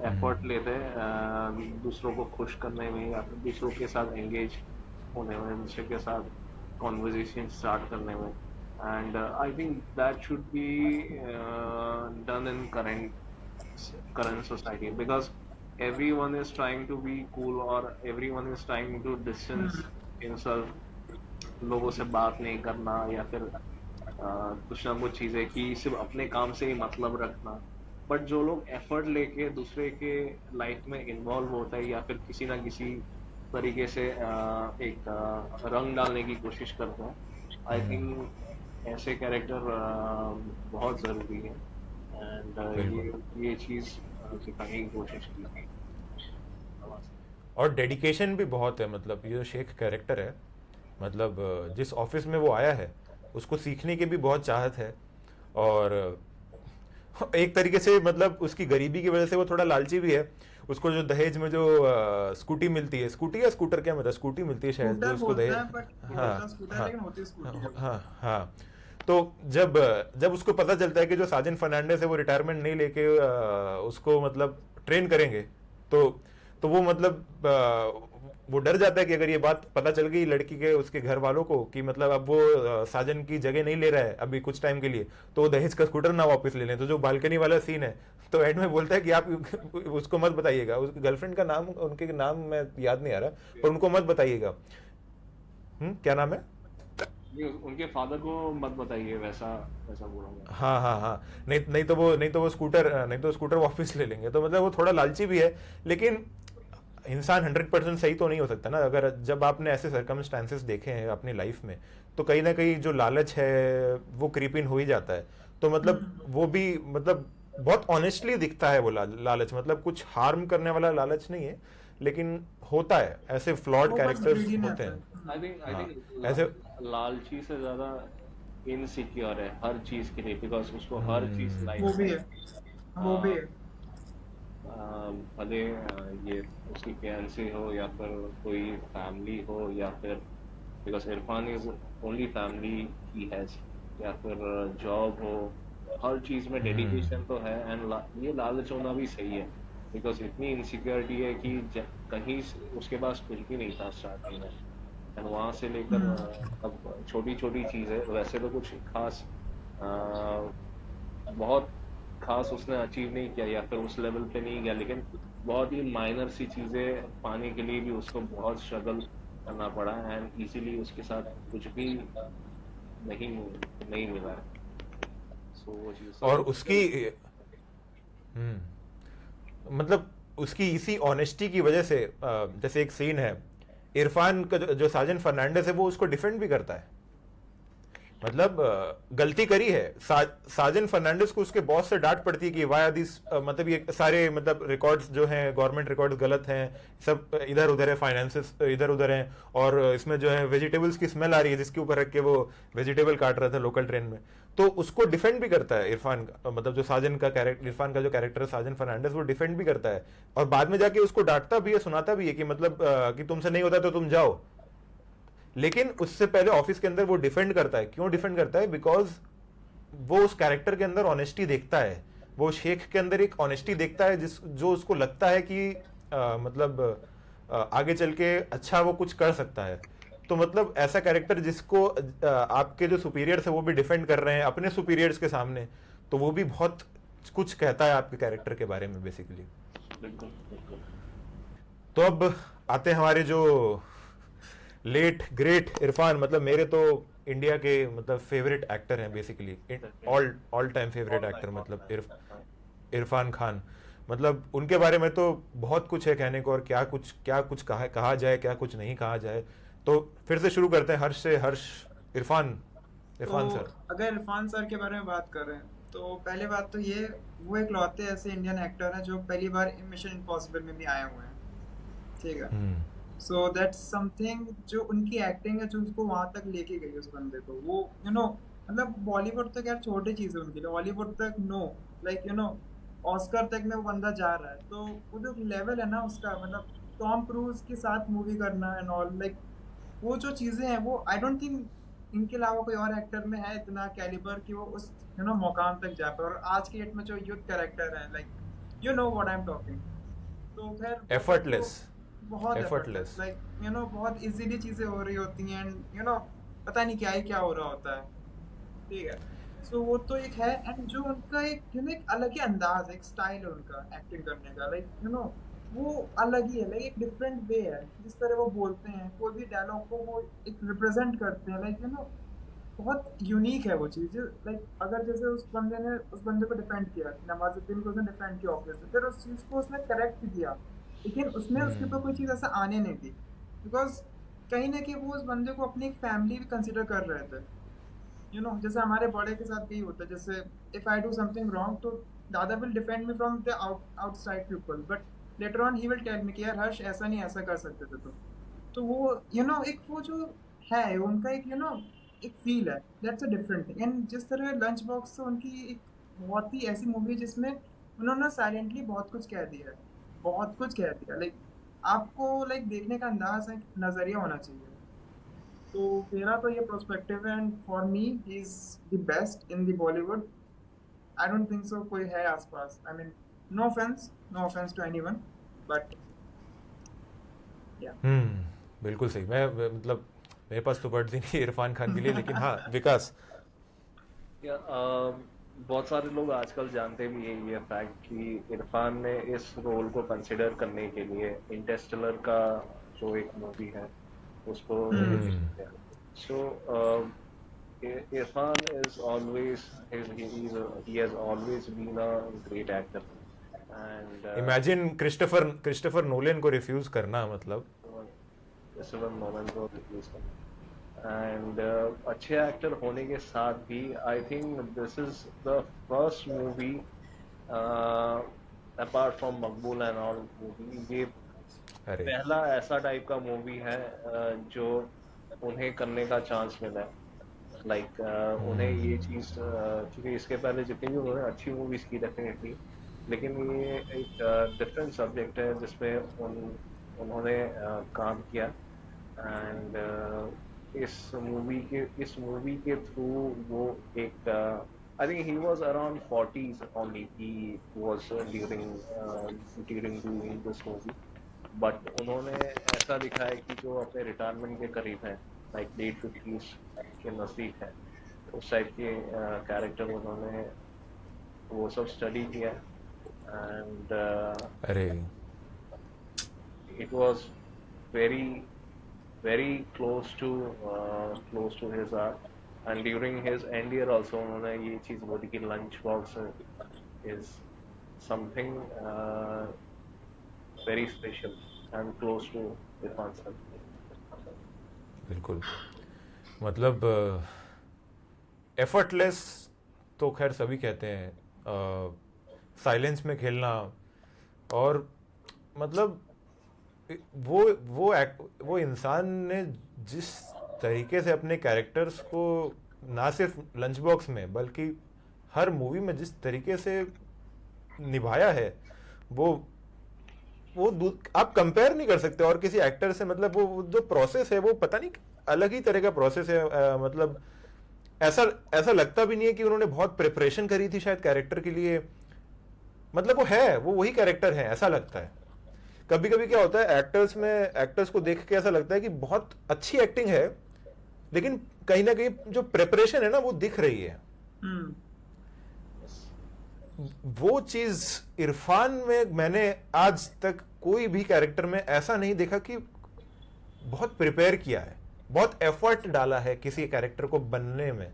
[SPEAKER 4] एफर्ट लेते हैं दूसरों को खुश करने में या फिर दूसरों के साथ एंगेज होने में, दूसरे के साथ कॉन्वर्जेशन स्टार्ट करने में। And I think that should be done in current society, because everyone is trying to be cool or everyone is trying to distance himself, लोगों से बात नहीं करना या फिर कुछ ना कुछ चीजें कि सिर्फ अपने काम से ही मतलब रखना। बट जो लोग एफर्ट लेके दूसरे के लाइफ में इन्वॉल्व होता है या फिर किसी ना किसी तरीके से एक रंग डालने की कोशिश करते हैं, आई थिंक ऐसे कैरेक्टर बहुत जरूरी है। एंड ये चीज दिखाने की कोशिश की।
[SPEAKER 2] और डेडिकेशन भी बहुत है, मतलब ये जो शेख कैरेक्टर है, मतलब जिस ऑफिस में वो आया है उसको सीखने की भी बहुत चाहत है, और एक तरीके से मतलब उसकी गरीबी की वजह से वो थोड़ा लालची भी है। उसको जो दहेज में जो स्कूटी मिलती है, स्कूटी या स्कूटर क्या मतलब, स्कूटी मिलती है शायद, जो
[SPEAKER 3] स्कूटर
[SPEAKER 2] उसको
[SPEAKER 3] बोलते
[SPEAKER 2] दहेज,
[SPEAKER 3] हैं बट
[SPEAKER 2] हाँ
[SPEAKER 3] होता स्कूटर
[SPEAKER 2] हाँ
[SPEAKER 3] लेकिन होती स्कूटी है वो।
[SPEAKER 2] हाँ। तो जब जब उसको पता चलता है कि जो साजन फर्नांडिस है वो रिटायरमेंट नहीं लेके उसको मतलब ट्रेन करेंगे, तो वो मतलब वो डर जाता है कि अगर ये बात पता चल गई लड़की के उसके घर वालों को कि मतलब अब वो साजन की जगह नहीं ले रहा है अभी कुछ टाइम के लिए, तो वो दहेज का स्कूटर ना वापस ले लें। तो जो बालकनी वाला सीन है, तो एंड में बोलता है कि आप उसको मत बताइएगा, उसकी गर्लफ्रेंड का नाम, उनके नाम मैं याद नहीं आ रहा, पर उनको मत बताइएगा। क्या नाम है?
[SPEAKER 4] उनके फादर को मत बताइए, वैसा वैसा बोलूंगा।
[SPEAKER 2] हाँ, नहीं तो वो स्कूटर वापस ले लेंगे। तो मतलब वो थोड़ा लालची भी है, लेकिन इंसान 100% सही तो नहीं हो सकता ना। अगर जब आपने ऐसे सर्कमस्टांसेस देखे हैं अपनी लाइफ में, तो कहीं ना कहीं जो लालच है वो क्रीप इन हो ही जाता है। तो मतलब वो भी मतलब बहुत ऑनेस्टली दिखता है वो लालच, मतलब कुछ हार्म करने वाला लालच नहीं है, लेकिन होता है, ऐसे फ्लॉड
[SPEAKER 3] वो बस
[SPEAKER 2] कैरेक्टर्स
[SPEAKER 3] greediness
[SPEAKER 2] होते
[SPEAKER 3] है।
[SPEAKER 2] हैं।
[SPEAKER 4] आई थिंक
[SPEAKER 2] हाँ, ऐसे
[SPEAKER 4] लालची से ज्यादा इनसिक्योर है हर चीज के लिए, बिकॉज उसको हर चीज लाइफ
[SPEAKER 3] वो भी है, वो भी है।
[SPEAKER 4] भले ये उसकी फैंसी हो या फिर कोई फैमिली हो, या फिर because Irfan is only family he has, या फिर जॉब हो, हर चीज में डेडिकेशन तो है। एंड ये लालच होना भी सही है, बिकॉज इतनी इनसिक्योरिटी है कि कहीं उसके पास कुछ भी नहीं था स्टार्टिंग में, एंड वहां से लेकर अब छोटी छोटी चीज है। वैसे तो कुछ खास बहुत खास उसने अचीव नहीं किया या फिर उस लेवल पे नहीं गया, लेकिन बहुत ही माइनर सी चीजें पाने के लिए भी उसको बहुत स्ट्रगल करना पड़ा, एंड इजीली उसके साथ कुछ भी नहीं नहीं मिला है। सो वो चीज
[SPEAKER 2] और उसकी मतलब उसकी इसी ऑनेस्टी की वजह से जैसे एक सीन है, इरफान का जो साजन फर्नांडिस है वो उसको डिफेंड भी करता है। मतलब गलती करी है, साजन फर्नांडिस को उसके बॉस से डांट पड़ती है कि वाई दिस, मतलब ये सारे मतलब रिकॉर्ड्स जो हैं, गवर्नमेंट रिकॉर्ड्स गलत हैं, सब इधर उधर है, फाइनेंसेस इधर उधर हैं, और इसमें जो है वेजिटेबल्स की स्मेल आ रही है जिसके ऊपर रख के वो वेजिटेबल काट रहा था लोकल ट्रेन में। तो उसको डिफेंड भी करता है इरफान का, मतलब जो साजन का कैरेक्टर, इरफान का जो कैरेक्टर है साजन फर्नांडिस, वो डिफेंड भी करता है, और बाद में जाके उसको डांटता भी है, सुनाता भी है कि मतलब कि तुमसे नहीं होता तो तुम जाओ। लेकिन उससे पहले ऑफिस के अंदर वो डिफेंड करता है। क्यों डिफेंड करता है? बिकॉज वो उस कैरेक्टर के अंदर ऑनेस्टी देखता है, वो शेख के अंदर एक ऑनेस्टी देखता है जो उसको लगता है कि मतलब आगे चल के अच्छा वो कुछ कर सकता है। तो मतलब ऐसा कैरेक्टर जिसको आपके जो सुपीरियर्स है वो भी डिफेंड कर रहे हैं अपने सुपीरियर्स के सामने, तो वो भी बहुत कुछ कहता है आपके कैरेक्टर के बारे में बेसिकली।
[SPEAKER 4] बिल्कुल बिल्कुल।
[SPEAKER 2] तो अब आते हैं हमारे जो लेट ग्रेट इरफान, मतलब मेरे तो इंडिया के मतलब फेवरेट एक्टर हैं basically, all time favourite actor, मतलब इरफान खान। मतलब उनके बारे में तो बहुत कुछ है कहने को, और क्या कुछ कहा जाए, क्या कुछ नहीं कहा जाए। तो फिर से शुरू करते हैं हर्ष से। हर्ष, इरफान
[SPEAKER 3] तो
[SPEAKER 2] सर।
[SPEAKER 3] अगर इरफान सर के बारे में बात कर रहे हैं, तो पहले बात तो ये, वो एक लौते ऐसे इंडियन एक्टर हैं जो पहली बार मिशन इम्पॉसिबल में भी आए हुए हैं, ठीक है। सो दैट्स समथिंग, जो उनकी एक्टिंग है जो उसको वहां तक लेके गई उस बंदे को, वो मतलब बॉलीवुड तक यार छोटी चीज है उनके लिए, हॉलीवुड तक नो, लाइक ऑस्कर तक में वो बंदा जा रहा है। तो वो जो लेवल है ना उसका, मतलब टॉम क्रूज के साथ मूवी करना एंड ऑल, लाइक वो जो चीजें हैं वो आई डोंट थिंक इनके अलावा कोई और एक्टर में है इतना कैलिबर कि वो उस मुकाम तक जा पाए। और आज की डेट में जो यूथ कैरेक्टर है, like what I am talking, तो खैर
[SPEAKER 2] एफर्टलेस,
[SPEAKER 3] बहुत
[SPEAKER 2] एफर्टलेस,
[SPEAKER 3] लाइक बहुत इजीली चीजें हो रही होती हैं, एंड पता नहीं क्या हो रहा होता है, ठीक है। सो वो तो एक है, एंड जो उनका एक एक अलग ही अंदाज है, एक स्टाइल है उनका एक्टिंग करने का, लाइक वो अलग ही है, लाइक एक डिफरेंट वे है जिस तरह वो बोलते हैं, कोई भी डायलॉग को वो एक रिप्रेजेंट करते हैं, लाइक बहुत यूनिक है वो चीज़। लाइक अगर जैसे उस बंदे को डिफेंड किया, नवाजुद्दीन को उसने डिफेंड किया ऑब्वियसली, फिर उस चीज़ को उसने करेक्ट किया, लेकिन उसने उसके ऊपर कोई चीज़ ऐसा आने नहीं दी, बिकॉज कहीं ना कहीं वो उस बंदे को अपनी एक फैमिली भी कंसिडर कर रहे थे। जैसे हमारे बड़े के साथ भी होता है, जैसे if I do something wrong तो दादा will defend me from the outside people, but later on he will tell me कि यार हर्ष ऐसा नहीं, ऐसा कर सकते थे तो वो एक वो जो है उनका एक एक फील है, that's a different thing. And जिस तरह लंच बॉक्स, तो उनकी एक बहुत ही ऐसी मूवी है जिसमें उन्होंने साइलेंटली बहुत कुछ कह दिया है, बहुत कुछ कह दिया। लाइक आपको लाइक देखने का अंदाज है, नजरिया होना चाहिए। तो मेरा तो ये पर्सपेक्टिव है, and for me he is the best in the Bollywood. I don't think so कोई है आसपास। I mean no offence to anyone, but या
[SPEAKER 2] बिल्कुल सही। मतलब मेरे पास तो वर्ड्स ही नहीं इरफान खान के लिए, लेकिन हाँ विकास।
[SPEAKER 4] या बहुत सारे लोग आजकल जानते भी है ये फैक्ट कि इरफान ने इस रोल को कंसिडर करने के लिए इंटरस्टेलर का जो एक मूवी है उसको रिजेक्ट किया। So Irfan is always he has always been a great actor and
[SPEAKER 2] imagine Christopher Nolan को रिफ्यूज करना, मतलब
[SPEAKER 4] क्रिस्टोफर नोलन को रिफ्यूज करना एंड अच्छे एक्टर होने के साथ भी I think this is the first movie apart from Maqbool and all movie, ये
[SPEAKER 2] अरे
[SPEAKER 4] पहला ऐसा टाइप का मूवी है जो उन्हें करने का चांस मिला है। लाइक उन्हें ये चीज़ क्योंकि इसके पहले जितनी भी उन्होंने अच्छी मूवीज की डेफिनेटली, लेकिन ये एक डिफरेंट सब्जेक्ट है जिसमें उन्होंने काम किया एंड इस मूवी के थ्रू वो एक I think he was around 40s only he was during doing this movie, but उन्होंने ऐसा दिखाया कि जो अपने रिटायरमेंट के करीब हैं, लाइक लेट 50s के नज़दीक है, उस टाइप के कैरेक्टर उन्होंने वो सब स्टडी किया एंड
[SPEAKER 2] अरे
[SPEAKER 4] it was very very close to his heart and during his end year also उन्होंने ये चीज़ बोली कि lunch box is something very special and close to Irfan sir।
[SPEAKER 2] बिल्कुल, मतलब एफर्टलेस तो खैर सभी कहते हैं, साइलेंस में खेलना, और मतलब वो इंसान ने जिस तरीके से अपने कैरेक्टर्स को ना सिर्फ लंच बॉक्स में बल्कि हर मूवी में जिस तरीके से निभाया है, वो आप कंपेयर नहीं कर सकते और किसी एक्टर से। मतलब वो जो प्रोसेस है वो पता नहीं अलग ही तरह का प्रोसेस है। मतलब ऐसा लगता भी नहीं है कि उन्होंने बहुत प्रिपरेशन करी थी शायद कैरेक्टर के लिए। मतलब वो वही कैरेक्टर है, ऐसा लगता है। कभी कभी क्या होता है एक्टर्स को देख के ऐसा लगता है कि बहुत अच्छी एक्टिंग है, लेकिन कहीं ना कहीं जो प्रिपरेशन है ना वो दिख रही है। वो चीज इरफान में मैंने आज तक कोई भी कैरेक्टर में ऐसा नहीं देखा कि बहुत प्रिपेयर किया है, बहुत एफर्ट डाला है किसी कैरेक्टर को बनने में।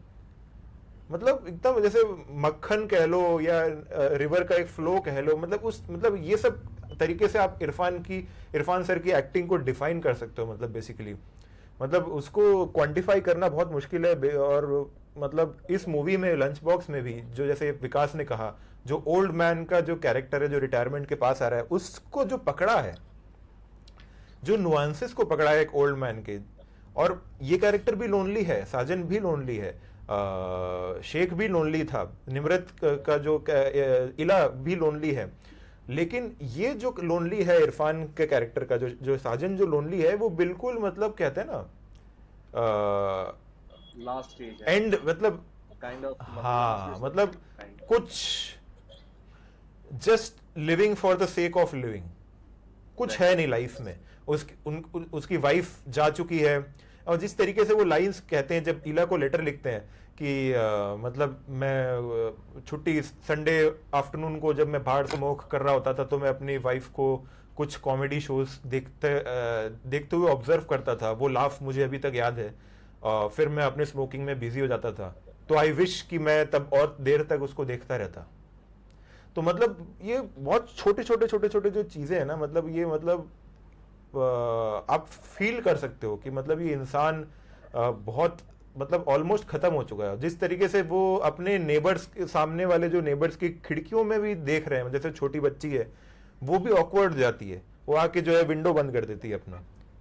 [SPEAKER 2] मतलब एकदम जैसे मक्खन कह लो या रिवर का एक फ्लो कह लो, मतलब ये सब तरीके से आप इरफान सर की एक्टिंग को डिफाइन कर सकते हो। मतलब बेसिकली मतलब उसको क्वांटिफाई करना बहुत मुश्किल है। और मतलब इस मूवी में लंच बॉक्स में भी जो जैसे विकास ने कहा, जो ओल्ड मैन का जो कैरेक्टर है जो रिटायरमेंट के पास आ रहा है, उसको जो पकड़ा है, जो नुआंसेस को पकड़ा है एक ओल्ड मैन के। और ये कैरेक्टर भी लोनली है, साजन भी लोनली है, शेख भी लोनली था, निमरत का जो इला भी लोनली है। लेकिन ये जो लोनली है इरफान के कैरेक्टर का, जो साजन जो लोनली है, वो बिल्कुल मतलब कहते हैं ना
[SPEAKER 4] लास्ट स्टेज
[SPEAKER 2] एंड, मतलब
[SPEAKER 4] काइंड ऑफ,
[SPEAKER 2] हाँ मतलब कुछ just living for the sake of living, कुछ है नहीं लाइफ में। उसकी वाइफ जा चुकी है, और जिस तरीके से वो लाइंस कहते हैं जब इला को लेटर लिखते हैं कि मतलब मैं छुट्टी संडे आफ्टरनून को जब मैं बाहर स्मोक कर रहा होता था तो मैं अपनी वाइफ को कुछ कॉमेडी शोज देखते हुए ऑब्जर्व करता था, वो लाफ मुझे अभी तक याद है, फिर मैं अपने स्मोकिंग में बिजी हो जाता था, तो आई विश कि मैं तब और देर तक उसको देखता रहता। तो मतलब ये बहुत छोटे छोटे जो चीजें हैं ना, मतलब ये मतलब आप फील कर सकते हो कि मतलब ये इंसान बहुत मतलब ऑलमोस्ट खत्म हो चुका है। जिस तरीके से वो अपने नेबर्स के सामने वाले जो नेबर्स की खिड़कियों में भी देख रहे हैं, जैसे छोटी बच्ची है वो भी ऑकवर्ड जाती है, वो आके जो है विंडो बंद कर देती है अपना,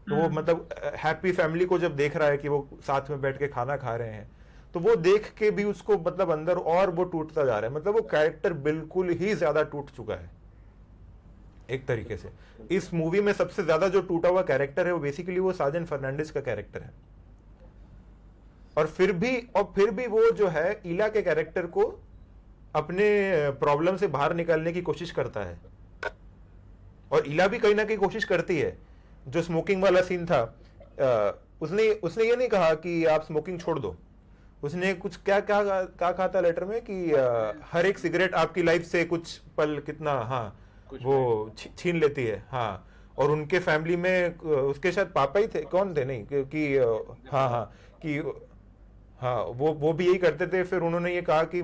[SPEAKER 2] तो वो मतलब हैप्पी फैमिली को जब देख रहा है कि वो साथ में बैठ के खाना खा रहे हैं, तो वो देख के भी उसको मतलब अंदर और वो टूटता जा रहा है। मतलब वो कैरेक्टर बिल्कुल ही ज्यादा टूट चुका है। एक तरीके से। इस मूवी में सबसे ज्यादा जो टूटा हुआ कैरेक्टर है वो बेसिकली वो साजन फर्नांडिस का कैरेक्टर है। और फिर भी वो जो है इला के कैरेक्टर को अपने प्रॉब्लम से बाहर निकालने की कोशिश करता है, और इला भी कहीं ना कहीं कोशिश करती है। जो स्मोकिंग वाला सीन था, उसने ये नहीं कहा कि आप स्मोकिंग छोड़ दो, उसने कुछ क्या कहा था लेटर में कि हर एक सिगरेट आपकी लाइफ से कुछ पल कितना वो छीन लेती है। हाँ, और उनके फैमिली में उसके शायद पापा ही थे, कौन थे, नहीं कि वो भी यही करते थे। फिर उन्होंने ये कहा कि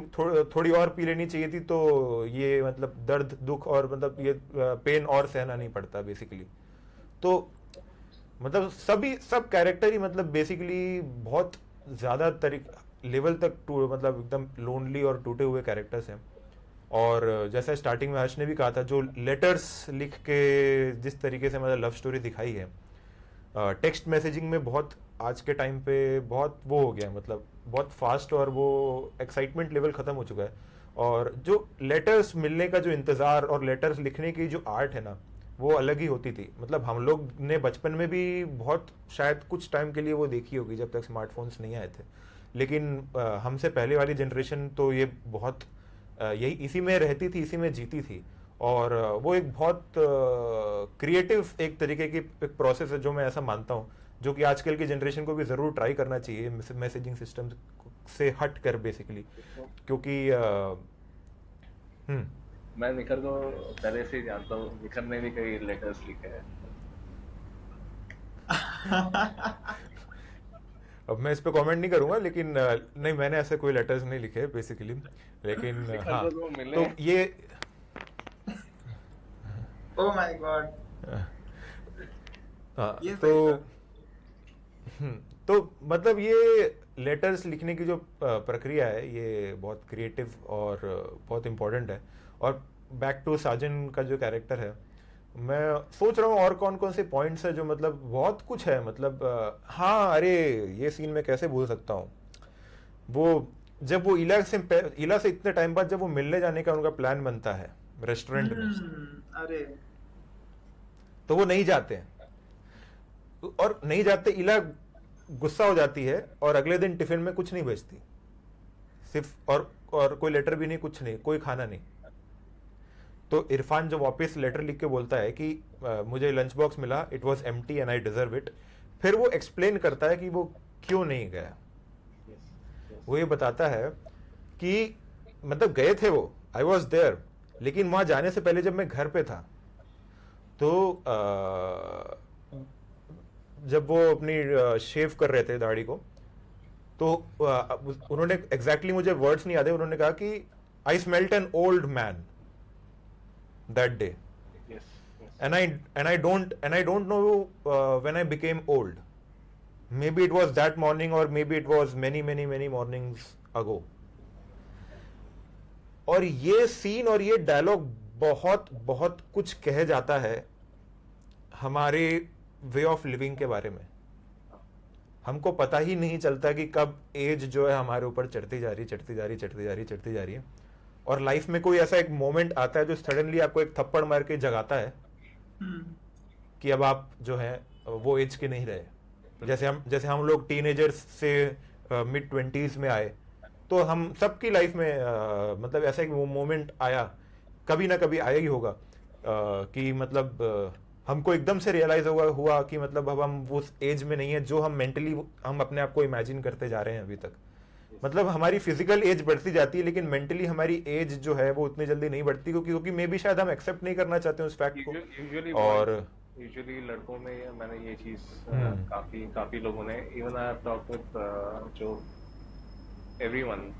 [SPEAKER 2] थोड़ी और पी लेनी चाहिए थी, तो ये मतलब दर्द दुख और मतलब ये पेन और सहना नहीं पड़ता बेसिकली। तो मतलब सब कैरेक्टर ही मतलब बेसिकली बहुत ज्यादा लेवल तक मतलब एकदम लोनली और टूटे हुए कैरेक्टर्स हैं। और जैसा स्टार्टिंग में हर्ष ने भी कहा था, जो लेटर्स लिख के जिस तरीके से मतलब लव स्टोरी दिखाई है, टेक्स्ट मैसेजिंग में बहुत आज के टाइम पे बहुत वो हो गया, मतलब बहुत फास्ट, और वो एक्साइटमेंट लेवल खत्म हो चुका है। और जो लेटर्स मिलने का जो इंतज़ार और लेटर्स लिखने की जो आर्ट है ना, वो अलग ही होती थी। मतलब हम लोग ने बचपन में भी बहुत शायद कुछ टाइम के लिए वो देखी होगी जब तक स्मार्टफोन्स नहीं आए थे, लेकिन हमसे पहले वाली जनरेशन तो ये बहुत यही इसी में रहती थी, इसी में जीती थी। और वो एक बहुत क्रिएटिव एक तरीके की एक प्रोसेस है जो मैं ऐसा मानता हूँ, जो कि आजकल की जनरेशन को भी ज़रूर ट्राई करना चाहिए मैसेजिंग सिस्टम से हट कर बेसिकली, क्योंकि
[SPEAKER 4] मैं निखर को पहले से ही जानता हूँ, निखर ने भी कई लेटर्स लिखे हैं।
[SPEAKER 2] अब मैं इस पे कमेंट नहीं करूंगा, लेकिन नहीं, मैंने ऐसे कोई लेटर्स नहीं लिखे बेसिकली, लेकिन हाँ, तो ये
[SPEAKER 3] ओह माय गॉड।
[SPEAKER 2] हाँ,
[SPEAKER 3] ये
[SPEAKER 2] तो मतलब ये लेटर्स लिखने की जो प्रक्रिया है, ये बहुत क्रिएटिव और बहुत इम्पोर्टेंट है। और बैक टू साजन का जो कैरेक्टर है, मैं सोच रहा हूँ और कौन कौन से पॉइंट्स है जो मतलब बहुत कुछ है, मतलब हाँ, अरे ये सीन मैं कैसे भूल सकता हूँ। वो जब वो इला से इतने टाइम बाद जब वो मिलने जाने का उनका प्लान बनता है रेस्टोरेंट में,
[SPEAKER 3] अरे
[SPEAKER 2] तो वो नहीं जाते हैं, और नहीं जाते, इला गुस्सा हो जाती है और अगले दिन टिफिन में कुछ नहीं भेजती, सिर्फ और कोई लेटर भी नहीं, कुछ नहीं, कोई खाना नहीं। तो इरफान जो वापस लेटर लिख के बोलता है कि मुझे लंच बॉक्स मिला, it was empty and I deserve it. फिर वो एक्सप्लेन करता है कि वो क्यों नहीं गया। वो ये बताता है कि मतलब गए थे वो, आई वॉज देयर, लेकिन वहां जाने से पहले जब मैं घर पे था, तो जब वो अपनी शेव कर रहे थे दाढ़ी को, तो उन्होंने एग्जैक्टली मुझे वर्ड्स नहीं याद है, उन्होंने कहा कि I smelt an old man that day.
[SPEAKER 4] Yes.
[SPEAKER 2] And I don't know when I became old. Maybe it was that morning, or maybe it was many mornings ago. और ये सीन और ये डायलॉग बहुत कुछ कह जाता है हमारे वे ऑफ लिविंग के बारे में। हमको पता ही नहीं चलता कि कब एज जो है हमारे ऊपर चढ़ती जा रही है, और लाइफ में कोई ऐसा एक मोमेंट आता है जो सडनली आपको एक थप्पड़ मार के जगाता है कि अब आप जो है वो एज के नहीं रहे। जैसे हम लोग टीनेजर्स से मिड 20s में आए, तो हम सबकी लाइफ में मतलब ऐसा एक मोमेंट आया, कभी ना कभी आया ही होगा, कि मतलब हमको एकदम से रियलाइज हुआ कि मतलब अब हम उस एज में नहीं है जो हम मेंटली हम अपने आप को इमेजिन करते जा रहे हैं अभी तक। मतलब हमारी फिजिकल एज बढ़ती जाती है, लेकिन मेंटली हमारी एज जो है वो उतनी जल्दी नहीं बढ़ती, क्योंकि मे बी शायद हम एक्सेप्ट नहीं करना चाहते उस फैक्ट को। और
[SPEAKER 4] यूजुअली लड़कों में मैंने ये चीज काफी लोगों ने, even I have talked with जो everyone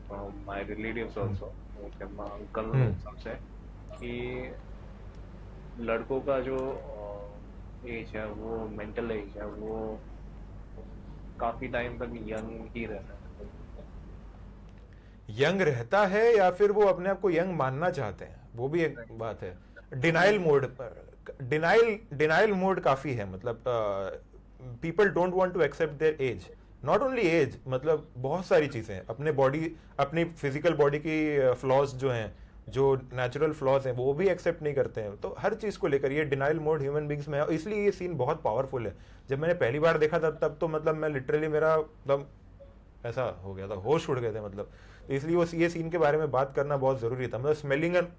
[SPEAKER 4] from my relatives also, uncle सबसे, कि लड़कों का जो एज है, वो मेंटल एज है, वो काफी टाइम तक यंग ही रहता है।
[SPEAKER 2] यंग रहता है या फिर वो अपने आप को यंग मानना चाहते हैं, वो भी एक बात है। डिनाइल मोड काफी है, मतलब people don't want to accept their age, not only age, मतलब बहुत सारी चीजें, अपनी फिजिकल बॉडी की फ्लॉज जो हैं जो नेचुरल फ्लॉज हैं वो भी एक्सेप्ट नहीं करते हैं। तो हर चीज़ को लेकर ये डिनाइल मोड ह्यूमन बींग्स में है, इसलिए ये सीन बहुत पावरफुल है। जब मैंने पहली बार देखा था तब तो मतलब मैं लिटरली मेरा एकदम ऐसा हो गया था, होश उड़ गए थे मतलब। तो इसलिए वो ये सीन के बारे में बात करना बहुत ज़रूरी था। मतलब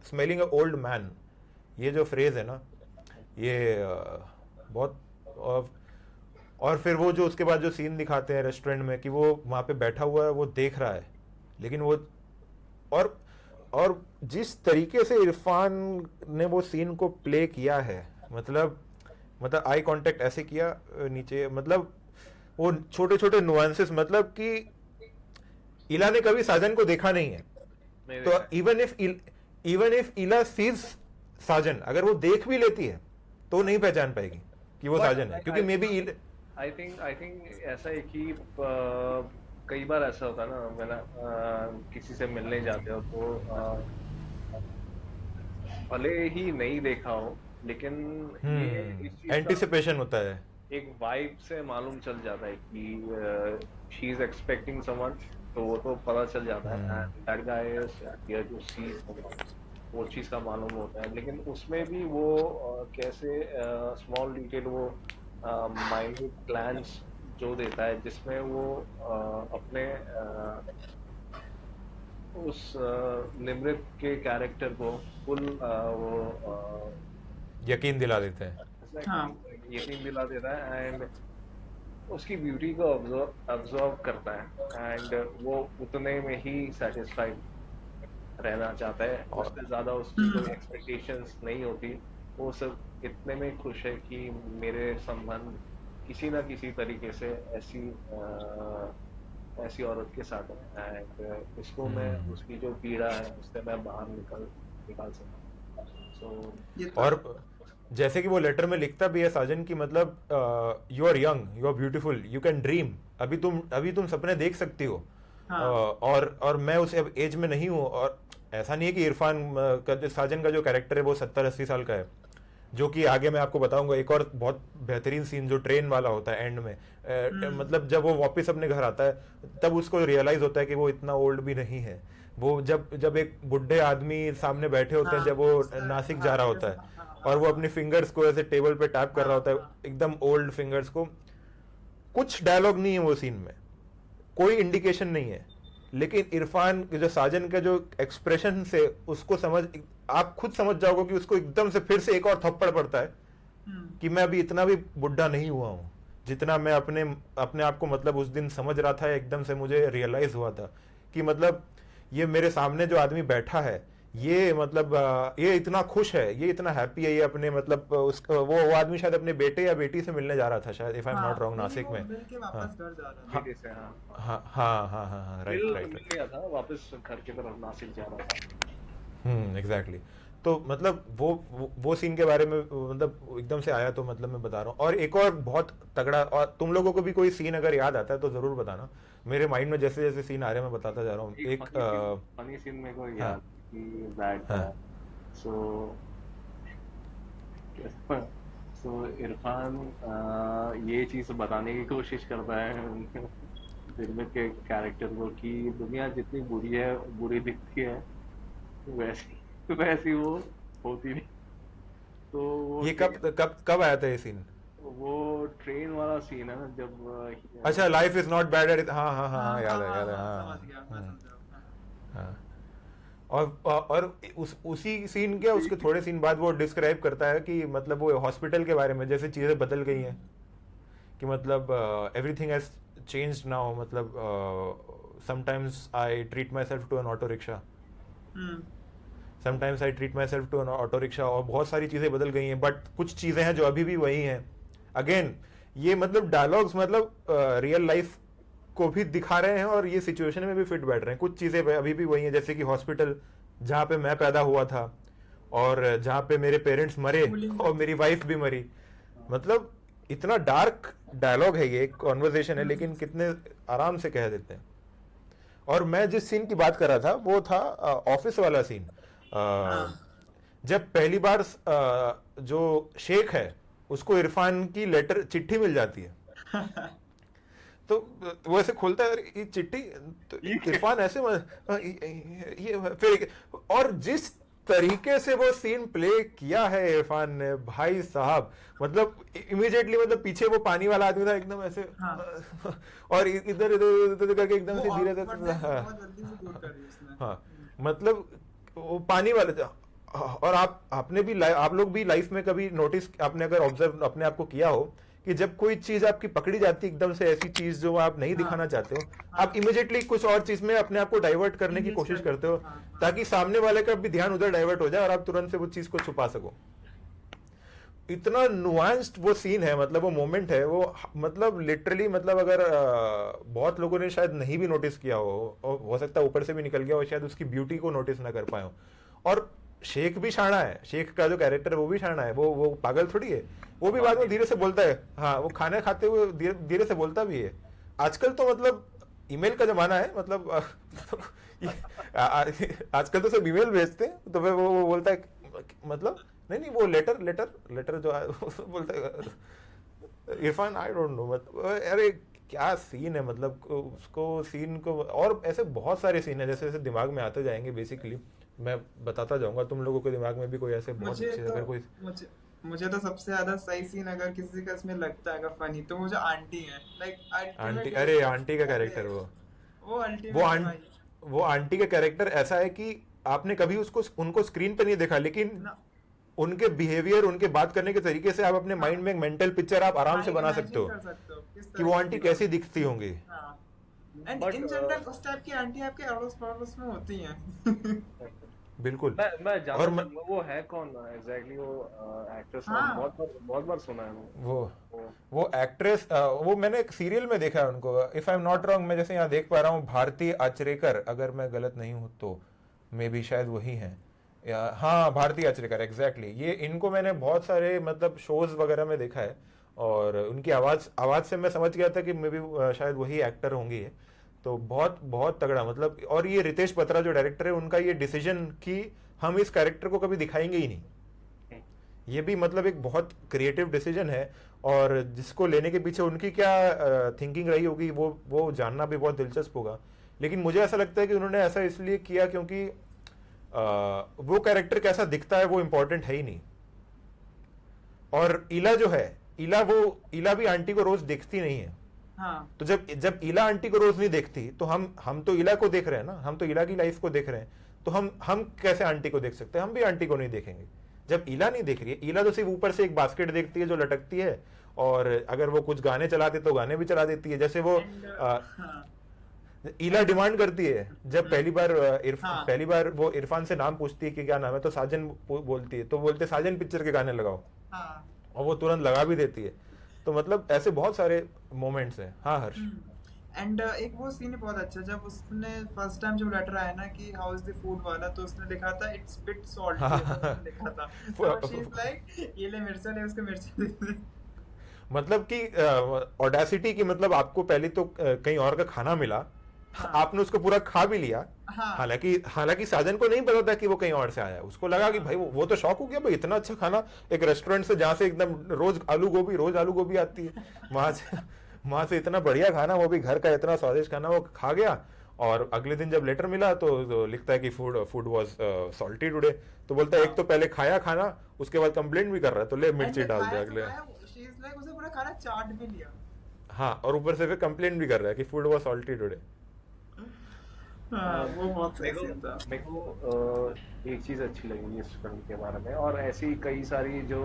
[SPEAKER 2] स्मेलिंग अ ओल्ड मैन, ये जो फ्रेज़ है ना, ये बहुत और फिर वो जो उसके बाद जो सीन दिखाते हैं रेस्टोरेंट में कि वो वहाँ पे बैठा हुआ है, वो देख रहा है, लेकिन वो और जिस तरीके से इरफान ने वो सीन को प्ले किया है, मतलब आई कांटेक्ट ऐसे किया नीचे, मतलब वो छोटे छोटे नुआंसेस, मतलब कि इला ने कभी साजन को देखा नहीं है, तो इवन इफ इला सीज साजन, अगर वो देख भी लेती है तो नहीं पहचान पाएगी कि वो साजन है, क्योंकि मे बी
[SPEAKER 4] आई थिंक ऐसा है कि कई बार ऐसा होता है ना, मैंने किसी से मिलने जाते हो तो भले ही नहीं देखा हो, लेकिन ये इस चीज का
[SPEAKER 2] एंटिसिपेशन होता है,
[SPEAKER 4] एक वाइब से मालूम चल जाता है कि शी इज एक्सपेक्टिंग समवन, तो वो तो पता चल जाता है and that guy is here to see, वो चीज का मालूम होता है। लेकिन उसमें भी वो कैसे स्मॉल डिटेल, वो माइन्यूट प्लान्स जो देता है, जिसमें वो अपने उस निमृत के कैरेक्टर को फुल वो
[SPEAKER 2] यकीन दिला देते हैं।
[SPEAKER 3] हाँ।
[SPEAKER 4] यकीन दिला देता है एंड उसकी ब्यूटी को ऑब्जर्व करता है एंड वो उतने में ही सेटिस्फाइड रहना चाहता है, उससे ज्यादा उसकी कोई एक्सपेक्टेशंस नहीं होती, वो सब इतने में खुश है कि मेरे संबंध किसी ना किसी तरीके से ऐसी औरत के साथ है एंड इसको मैं उसकी जो पीड़ा है उससे मैं बाहर निकाल सकता हूँ।
[SPEAKER 2] और जैसे कि वो लेटर में लिखता भी है साजन की, मतलब you are young, you are beautiful, you can dream, अभी तुम सपने देख सकती हो।
[SPEAKER 3] हाँ।
[SPEAKER 2] और मैं उस एज में नहीं हूँ। और ऐसा नहीं है कि इरफान का साजन का जो कैरेक्टर है वो 70-80 साल का है, जो कि आगे मैं आपको बताऊंगा। एक और बहुत बेहतरीन सीन जो ट्रेन वाला होता है एंड में, मतलब जब वो वापस अपने घर आता है तब उसको रियलाइज होता है कि वो इतना ओल्ड भी नहीं है। वो जब एक बुढ़े आदमी सामने बैठे होते हैं, जब वो नासिक जा रहा होता है और वो अपनी फिंगर्स को ऐसे टेबल पे टैप कर रहा होता है, एकदम ओल्ड फिंगर्स को, कुछ डायलॉग नहीं है वो सीन में, कोई इंडिकेशन नहीं है, लेकिन इरफान जो साजन का जो एक्सप्रेशन से उसको आप खुद समझ जाओगे कि उसको एकदम से फिर से एक और थप्पड़ पड़ता है कि मैं अभी इतना भी बुढ़ा नहीं हुआ हूँ जितना मैं अपने आप को मतलब उस दिन समझ रहा था। एकदम से मुझे रियलाइज हुआ था कि मतलब ये मेरे सामने जो आदमी बैठा है, ये मतलब ये इतना खुश है, ये इतना हैप्पी है, ये अपने मतलब वो आदमी शायद अपने बेटे या बेटी से मिलने जा रहा था शायद, if I am not wrong, Nashik में। हाँ, राइट,
[SPEAKER 4] वापस घर की तरफ नासिक जा रहा था।
[SPEAKER 2] एग्जैक्टली। तो मतलब वो सीन के बारे में मतलब एकदम से आया, तो मतलब मैं बता रहा हूँ। और एक और बहुत तगड़ा, और तुम लोगों को भी कोई सीन अगर याद आता है तो जरूर बताना, मेरे माइंड में जैसे जैसे सीन आ रहे हैं मैं बताता जा रहा हूँ। एक
[SPEAKER 4] फनी सीन मेरे को याद कि दैट सो इरफान ये चीज बताने की कोशिश करता है निर्मित के कैरेक्टर को कि दुनिया जितनी बुरी दिखती है वैसी वो होती नहीं। तो
[SPEAKER 2] ये कब आया था ये सीन?
[SPEAKER 4] वो ट्रेन वाला सीन है ना, जब
[SPEAKER 2] अच्छा, life is not bad at, हाँ, याद है, हाँ। और उसी सीन के उसके थोड़े सीन बाद वो डिस्क्राइब करता है कि मतलब वो हॉस्पिटल के बारे में, जैसे चीजें बदल गई हैं कि मतलब एवरीथिंग हैज चेंज्ड नाउ, मतलब sometimes I treat myself to an auto rickshaw, sometimes I treat myself to an auto rickshaw, और बहुत सारी चीज़ें बदल गई हैं, बट कुछ चीज़ें हैं जो अभी भी वही हैं। अगेन ये मतलब डायलॉग्स मतलब रियल लाइफ को भी दिखा रहे हैं और ये सिचुएशन में भी फिट बैठ रहे हैं। कुछ चीज़ें अभी भी वही हैं, जैसे कि हॉस्पिटल जहाँ पे मैं पैदा हुआ था और जहाँ पे मेरे पेरेंट्स मरे और मेरी वाइफ भी मरी। मतलब इतना डार्क डायलॉग है, ये एक कॉन्वर्सेशन है, लेकिन कितने आराम से कह देते हैं। और मैं जिस सीन की बात कर रहा था वो था ऑफिस वाला सीन, जब पहली बार जो शेख है उसको इरफान की चिट्ठी मिल जाती है तो वो ऐसे खोलता है, ये चिट्ठी, तो इरफान ऐसे ये फिर, और जिस तरीके से वो सीन प्ले किया है इरफान ने भाई साहब, मतलब इमीडिएटली, मतलब पीछे वो पानी वाला आदमी था एकदम ऐसे,
[SPEAKER 3] हाँ।
[SPEAKER 2] और इधर इधर इधर करके एकदम से धीरे
[SPEAKER 3] awkwardness
[SPEAKER 2] धीरे, हाँ
[SPEAKER 3] बहुत जल्दी से दूर कर दी उसने।
[SPEAKER 2] हाँ, मतलब वो पानी वाले था। और आपने भी आप लोग भी लाइफ में कभी नोटिस, आपने अगर ऑब्जर्व अपने आप को किया हो कि जब कोई चीज आपकी पकड़ी जाती है एकदम से, ऐसी चीज जो आप नहीं दिखाना चाहते हो, आप इमिडिएटली कुछ और चीज में अपने आप को डाइवर्ट करने की कोशिश करते हो, ताकि सामने वाले का भी ध्यान उधर डाइवर्ट हो जाए और आप तुरंत से वो चीज को छुपा सको। इतना नुआंस्ड वो सीन है, मतलब वो मोमेंट है वो, मतलब लिटरली, मतलब अगर बहुत लोगों ने शायद नहीं भी नोटिस किया हो सकता है ऊपर से भी निकल गया हो, शायद उसकी ब्यूटी को नोटिस ना कर पाए हो। और शेख भी शाना है, शेख का जो कैरेक्टर है वो भी शाना है, वो पागल थोड़ी है, वो भी बाद में धीरे से बोलता है, हाँ वो खाना खाते हुए धीरे से बोलता भी है। आजकल तो मतलब ईमेल का जमाना है, मतलब आजकल तो सब ईमेल भेजते हैं, तो फिर वो बोलता है, मतलब नहीं वो लेटर जो है बोलता है इरफान, आई डोंट नो, मतलब अरे क्या सीन है, मतलब उसको सीन को, और ऐसे बहुत सारे सीन है जैसे जैसे दिमाग में आते जाएंगे, बेसिकली मैं बताता जाऊंगा, तुम लोगों के दिमाग में भी कोई ऐसे बहुत अच्छे, अगर कोई,
[SPEAKER 3] मुझे तो सबसे ज्यादा सही सीन अगर किसी का इसमें लगता है फनी, तो मुझे आंटी है, लाइक
[SPEAKER 2] आंटी, अरे आंटी का कैरेक्टर, वो आंटी का कैरेक्टर ऐसा है कि आपने कभी उनको स्क्रीन पे नहीं देखा, लेकिन उनके बिहेवियर, उनके बात करने के तरीके से आप अपने माइंड में एक मेंटल पिक्चर आप आराम से बना सकते हो कि वो आंटी कैसी दिखती होंगी।
[SPEAKER 3] एंड इन जनरल उस टाइप की आंटी आपके अड़ोस पड़ोस में होती हैं।
[SPEAKER 2] बिल्कुल।
[SPEAKER 4] मैं जानता हूं वो है कौन एग्जैक्टली, वो एक्ट्रेस, बहुत बार सुना है
[SPEAKER 2] वो एक्ट्रेस, वो मैंने एक सीरियल में देखा है उनको, if I am not wrong, मैं जैसे यहाँ देख पा रहा हूँ, भारती आचरेकर, अगर मैं गलत नहीं हूँ तो मे बी शायद वही है, हाँ भारती आचरेकर, एग्जैक्टली। ये इनको मैंने बहुत सारे मतलब शोज वगैरह में देखा है, और उनकी आवाज से मैं समझ गया था कि मे बी शायद वही एक्टर होंगी है। तो बहुत बहुत तगड़ा, मतलब, और ये रितेश बत्रा जो डायरेक्टर है, उनका ये डिसीजन कि हम इस कैरेक्टर को कभी दिखाएंगे ही नहीं, ये भी मतलब एक बहुत क्रिएटिव डिसीजन है, और जिसको लेने के पीछे उनकी क्या थिंकिंग रही होगी वो जानना भी बहुत दिलचस्प होगा। लेकिन मुझे ऐसा लगता है कि उन्होंने ऐसा इसलिए किया क्योंकि वो कैरेक्टर कैसा दिखता है वो इंपॉर्टेंट है ही नहीं। और इला जो है, इला भी आंटी को रोज देखती नहीं है।
[SPEAKER 3] हाँ।
[SPEAKER 2] तो जब इला आंटी को रोज नहीं देखती, तो हम तो इला को देख रहे हैं ना, हम तो इला की लाइफ को देख रहे हैं, तो हम कैसे आंटी को देख सकते हैं? हम भी आंटी को नहीं देखेंगे जब इला नहीं देख रही है। इला तो सिर्फ ऊपर से एक बास्केट देखती है जो लटकती है, और अगर वो कुछ गाने चलाते तो गाने भी चला देती है। जैसे वो इला डिमांड करती है जब पहली बार वो इरफान से नाम पूछती है कि क्या नाम है, तो साजन बोलती है, तो बोलते साजन पिक्चर के गाने लगाओ, और वो तुरंत लगा भी देती है। तो मतलब ऐसे बहुत सारे मोमेंट्स हैं। हाँ हर्ष।
[SPEAKER 3] एंड एक वो सीन बहुत अच्छा, जब उसने फर्स्ट टाइम जब लेटर आया ना कि हाउ इज द फूड वाला, तो उसने लिखा था इट्स बिट सॉल्टी लिखा था, तो शी इज लाइक ये ले मिर्चा ले, उसको मिर्चा दे दे।
[SPEAKER 2] मतलब कि ऑडेसिटी की, मतलब आपको पहले तो कहीं और का खाना मिला, आपने उसको पूरा खा भी लिया। हालांकि साजन को नहीं पता था कि वो कहीं और से आया, उसको लगा कि भाई वो तो शौक हो गया भाई, इतना अच्छा खाना एक रेस्टोरेंट से जहाँ से एकदम रोज आलू गोभी आती है, वहां से इतना बढ़िया खाना, वो भी घर का इतना स्वादिष्ट खाना, वो खा गया। और अगले दिन जब लेटर मिला तो लिखता है कि फूड वाज सॉल्टी टुडे। तो बोलता है एक तो पहले खाया खाना, उसके बाद कंप्लेंट भी कर रहा है, तो ले मिर्ची डाल दे अगले।
[SPEAKER 3] उसे पूरा खाना चाट भी लिया।
[SPEAKER 2] हाँ, और ऊपर से फिर कंप्लेंट भी कर रहा है कि फूड वाज सॉल्टी टुडे।
[SPEAKER 3] वो बहुत सही सीन था।
[SPEAKER 4] मेरे को एक चीज अच्छी लगी इस फिल्म के बारे में, और ऐसी कई सारी जो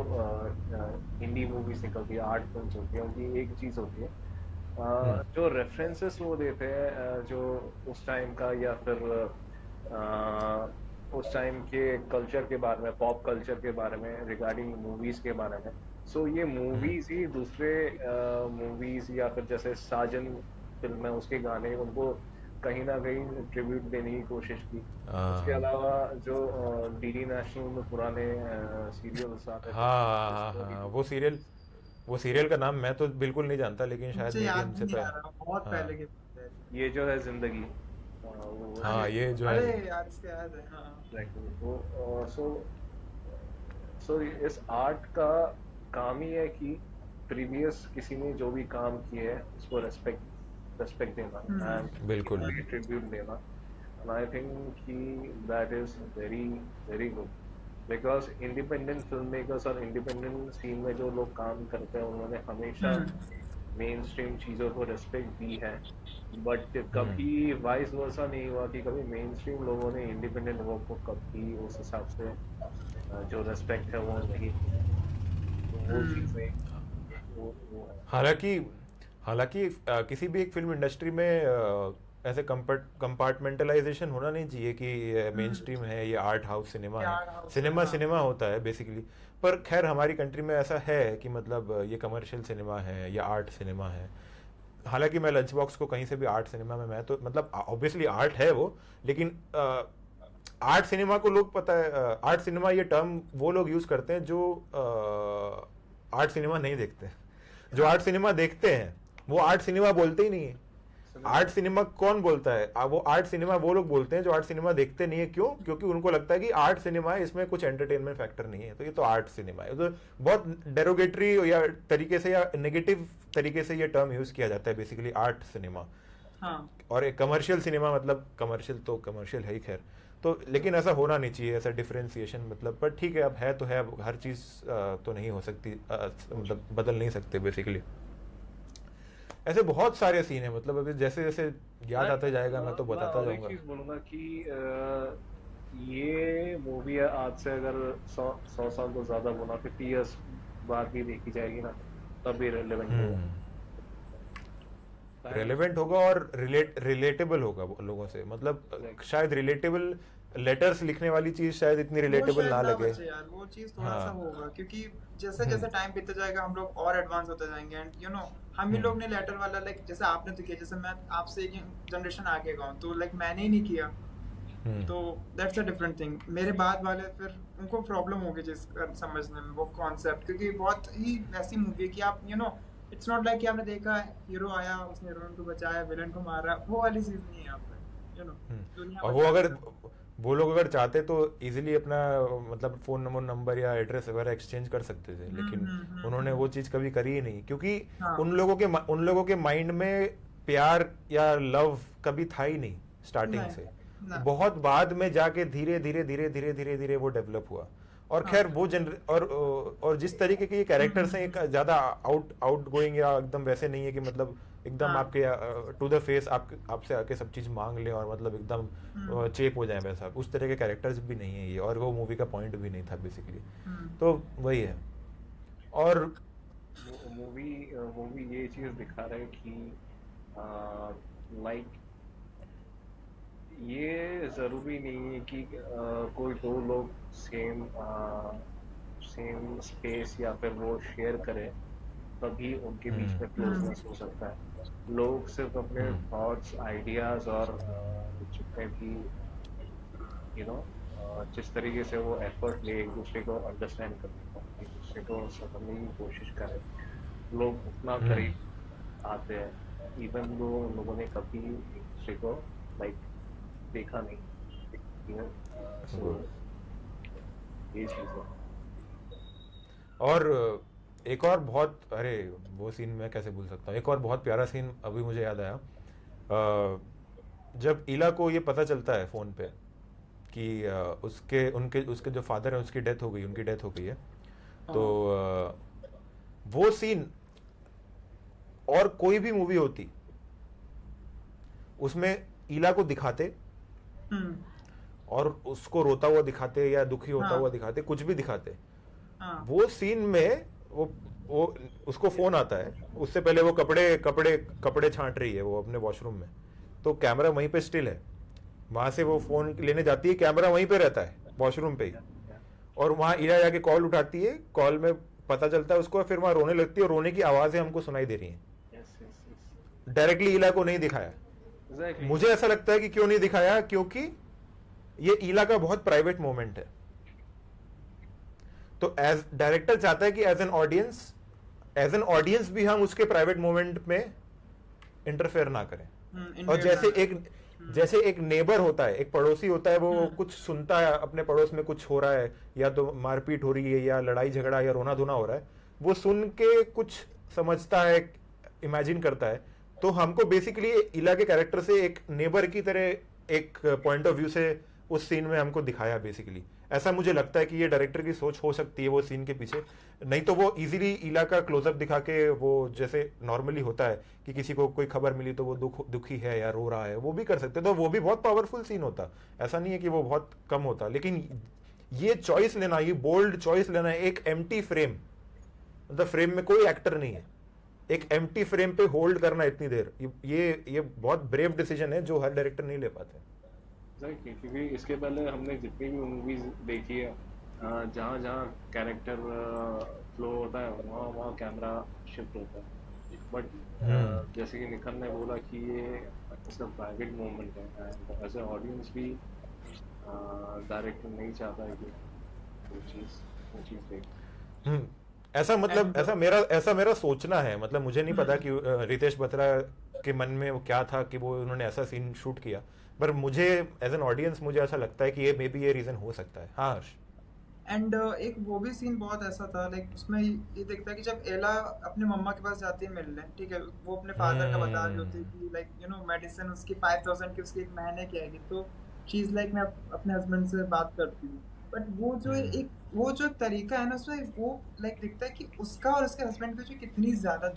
[SPEAKER 4] हिंदी मूवीज निकलती है, आर्ट फिल्म्स होती है, उनकी एक चीज होती है जो रेफरेंसेस वो देते हैं जो उस टाइम का, या फिर उस टाइम के कल्चर के बारे में, पॉप कल्चर के बारे में, रिगार्डिंग मूवीज के बारे में। सो ये मूवीज ही दूसरे मूवीज, या फिर जैसे साजन फिल्म है उसके गाने, उनको कहीं ना कहीं ट्रिब्यूट देने की कोशिश की। उसके अलावा जो डीडी नेशनल में पुराने सीरियल्स आते थे,
[SPEAKER 2] हाँ, वो सीरियल का नाम मैं तो बिल्कुल नहीं जानता, लेकिन शायद
[SPEAKER 3] हमसे बहुत पहले के,
[SPEAKER 4] ये जो है जिंदगी,
[SPEAKER 2] हाँ ये जो है,
[SPEAKER 3] अरे यार इसके याद है। हाँ,
[SPEAKER 4] सो इस आर्ट का काम ही है कि प्रीवियस किसी ने जो भी काम किए है उसको रेस्पेक्ट रेस्पेक्ट देना एंड
[SPEAKER 2] बिल्कुल।
[SPEAKER 4] ट्रिब्यूट देना, एंड आई थिंक कि that is very very good, because independent film makers और इंडिपेंडेंट सीन में जो लोग काम करते हैं उन्होंने हमेशा मेन स्ट्रीम चीज़ों को रेस्पेक्ट दी है, बट कभी वाइस वर्सा नहीं हुआ कि कभी मेन स्ट्रीम लोगों ने इंडिपेंडेंट वर्क को कभी उस हिसाब से जो रेस्पेक्ट है वो नहीं, तो वो चीज़ें वो है।
[SPEAKER 2] हालांकि हालांकि किसी भी एक फिल्म इंडस्ट्री में ऐसे कंपार्टमेंटलाइजेशन होना नहीं चाहिए कि मेन स्ट्रीम है, ये आर्ट हाउस सिनेमा है, सिनेमा होता है बेसिकली। पर खैर हमारी कंट्री में ऐसा है कि मतलब ये कमर्शियल सिनेमा है या आर्ट सिनेमा है। हालांकि मैं लंच बॉक्स को कहीं से भी आर्ट सिनेमा में, मैं तो मतलब ऑब्वियसली आर्ट है वो, लेकिन आर्ट सिनेमा को लोग पता है, आर्ट सिनेमा ये टर्म वो लोग यूज करते हैं जो आर्ट सिनेमा नहीं देखते। जो आर्ट सिनेमा देखते हैं वो आर्ट सिनेमा बोलते ही नहीं है। आर्ट सिनेमा कौन बोलता है? वो आर्ट सिनेमा वो लोग बोलते हैं जो आर्ट सिनेमा देखते नहीं है। क्यों? क्योंकि उनको लगता है कि आर्ट सिनेमा है, इसमें कुछ एंटरटेनमेंट फैक्टर नहीं है, तो ये तो आर्ट सिनेमा है। तो बहुत डेरोगेटरी या तरीके से या नेगेटिव तरीके से ये टर्म यूज किया जाता है बेसिकली आर्ट सिनेमा। और एक कमर्शियल सिनेमा मतलब कमर्शियल तो कमर्शियल है ही खैर, तो लेकिन ऐसा होना नहीं चाहिए, ऐसा डिफरेंशिएशन मतलब। पर ठीक है, अब है तो है, अब हर चीज़ तो नहीं हो सकती, मतलब बदल नहीं सकते बेसिकली। ऐसे बहुत सारे सीन है, मतलब अभी जैसे जैसे याद आता जाएगा मैं तो बताता जाऊंगा।
[SPEAKER 4] एक चीज बोलूंगा कि ये मूवी आज से अगर 100 साल तो ज्यादा बोला, 50 इयर्स बाद भी देखी जाएगी ना, तब भी रेलेवेंट होगा,
[SPEAKER 2] रेलेवेंट होगा और रिलेटेबल होगा लोगों से। मतलब शायद रिलेटेबल लेटर्स लिखने वाली चीज शायद इतनी रिलेटेबल ना लगे
[SPEAKER 3] यार, वो चीज थोड़ा सा होगा, क्योंकि जैसे जैसे टाइम बीतता जाएगा हम लोग और एडवांस होते जाएंगे। एंड यू नो हम ही लोग ने लेटर वाला, लाइक जैसे आपने तो किया, जैसे मैं आपसे एक जनरेशन आगे गया हूं, तो लाइक मैंने ही नहीं किया, तो दैट्स अ डिफरेंट थिंग। मेरे बाद वाले फिर उनको प्रॉब्लम होगी जिस समझने में वो कॉन्सेप्ट, क्योंकि बहुत ही वैसी मूवी है कि आप you know it's not like कि आपने देखा हीरो आया, उसने हीरोइन को बचाया, विलन को मारा, वो वाली चीज नहीं है यहाँ पे, यू नो। दुनिया
[SPEAKER 2] और वो अगर वो लोग अगर चाहते तो इजीली अपना मतलब फोन नंबर या एड्रेस वगैरह एक्सचेंज कर सकते थे, लेकिन उन्होंने वो चीज कभी करी ही नहीं, क्योंकि उन लोगों के माइंड में प्यार या लव कभी था ही नहीं स्टार्टिंग से। बहुत बाद में जाके धीरे धीरे धीरे धीरे धीरे धीरे वो डेवलप हुआ। और खैर वो और जिस तरीके के ये कैरेक्टर्स हैं, ज्यादा आउट गोइंग या एकदम वैसे नहीं है कि मतलब एकदम आपके टू द फेस आपसे आके सब चीज मांग ले और मतलब एकदम चेप हो जाए, वैसा उस तरह के कैरेक्टर्स भी नहीं है ये, और वो मूवी का पॉइंट भी नहीं था बेसिकली। तो वही है। और
[SPEAKER 4] मूवी ये चीज दिखा रहा है कि लाइक ये जरूरी नहीं है कि कोई दो लोग सेम स्पेस या फिर वो शेयर करें तभी उनके बीच में क्लोजनेस हो सकता है। लोग सिर्फ अपने थॉट्स, आइडियाज और जितने भी यू नो जिस तरीके से वो एफर्ट ले एक दूसरे को अंडरस्टैंड करने का, एक दूसरे को समझने की कोशिश करें, लोग उतना करीब आते हैं इवन दो लोगों ने कभी एक दूसरे को लाइक देखा नहीं, ये चीज है।
[SPEAKER 2] और एक और बहुत, अरे वो सीन मैं कैसे भूल सकता हूँ, एक और बहुत प्यारा सीन अभी मुझे याद आया। जब ईला को ये पता चलता है फोन पे कि उसके जो फादर है उसकी डेथ हो गई, उनकी डेथ हो गई है, तो वो सीन और कोई भी मूवी होती उसमें ईला को दिखाते और उसको रोता हुआ दिखाते या दुखी होता हुआ दिखाते, कुछ भी दिखाते। वो सीन में वो उसको फोन आता है, उससे पहले वो कपड़े छांट रही है वो अपने वॉशरूम में, तो कैमरा वहीं पे स्टिल है, वहां से वो फोन लेने जाती है, कैमरा वहीं पे रहता है वॉशरूम पे ही, और वहां ईला जाके कॉल उठाती है, कॉल में पता चलता है उसको, फिर वहां रोने लगती है और रोने की आवाजें हमको सुनाई दे रही हैं। डायरेक्टली ईला को नहीं दिखाया। मुझे ऐसा लगता है कि क्यों नहीं दिखाया, क्योंकि ये ईला का बहुत प्राइवेट मोमेंट है, तो एज डायरेक्टर चाहता है कि एज एन ऑडियंस भी हम उसके प्राइवेट मोमेंट में इंटरफेयर ना करें। और जैसे एक नेबर होता है, एक पड़ोसी होता है, वो कुछ सुनता है अपने पड़ोस में कुछ हो रहा है, या तो मारपीट हो रही है या लड़ाई झगड़ा या रोना धोना हो रहा है, वो सुन के कुछ समझता है, इमेजिन करता है, तो हमको बेसिकली इला के कैरेक्टर से एक नेबर की तरह एक पॉइंट ऑफ व्यू से उस सीन में हमको दिखाया बेसिकली। ऐसा मुझे लगता है कि ये डायरेक्टर की सोच हो सकती है वो सीन के पीछे, नहीं तो वो इजीली इला का क्लोजअप दिखा के वो जैसे नॉर्मली होता है कि किसी को कोई खबर मिली तो वो दुखी है या रो रहा है, वो भी कर सकते, तो वो भी बहुत पावरफुल सीन होता। ऐसा नहीं है कि वो बहुत कम होता, लेकिन ये चॉइस लेना, ये बोल्ड चॉइस लेना, एक एम्प्टी फ्रेम, मतलब फ्रेम में कोई एक्टर नहीं है, एक एम्प्टी फ्रेम पे होल्ड करना इतनी देर, ये बहुत ब्रेव डिसीजन है जो हर डायरेक्टर नहीं ले पाते।
[SPEAKER 4] क्योंकि इसके पहले हमने जितनी भी मूवीज देखी है, जहाँ जहाँ कैरेक्टर फ्लो होता है वहाँ वहाँ कैमरा शिफ्ट होता है, बट जैसे कि निखिल ने बोला कि ये इसका प्राइवेट मोमेंट है, एंड एज ए ऑडियंस भी डायरेक्टर नहीं चाहता है कि वो चीज़ देख।
[SPEAKER 2] ऐसा मतलब ऐसा मेरा सोचना है, मतलब मुझे नहीं पता कि रितेश बत्रा के मन में वो क्या था कि वो उन्होंने ऐसा सीन शूट किया, पर मुझे एज एन ऑडियंस मुझे ऐसा लगता है कि ये मे बी ये रीजन हो सकता है। हाँ हर्ष।
[SPEAKER 3] एंड एक वो भी सीन बहुत ऐसा था, लाइक उसमें ये दिखता है कि जब एला अपने मम्मा के पास जाती है मिलने, ठीक है, वो अपने फादर का बता रही होती है कि लाइक यू नो मेडिसिन उसकी 5000 की उसकी एक महीने की आएगी, तो चीज लाइक मैं अपने हस्बैंड से बात करती हूँ, बट वो जो तरीका है ना उसमें वो लाइक दिखता है कि उसका और उसके हस्बैंड के बीच कितनी ज्यादा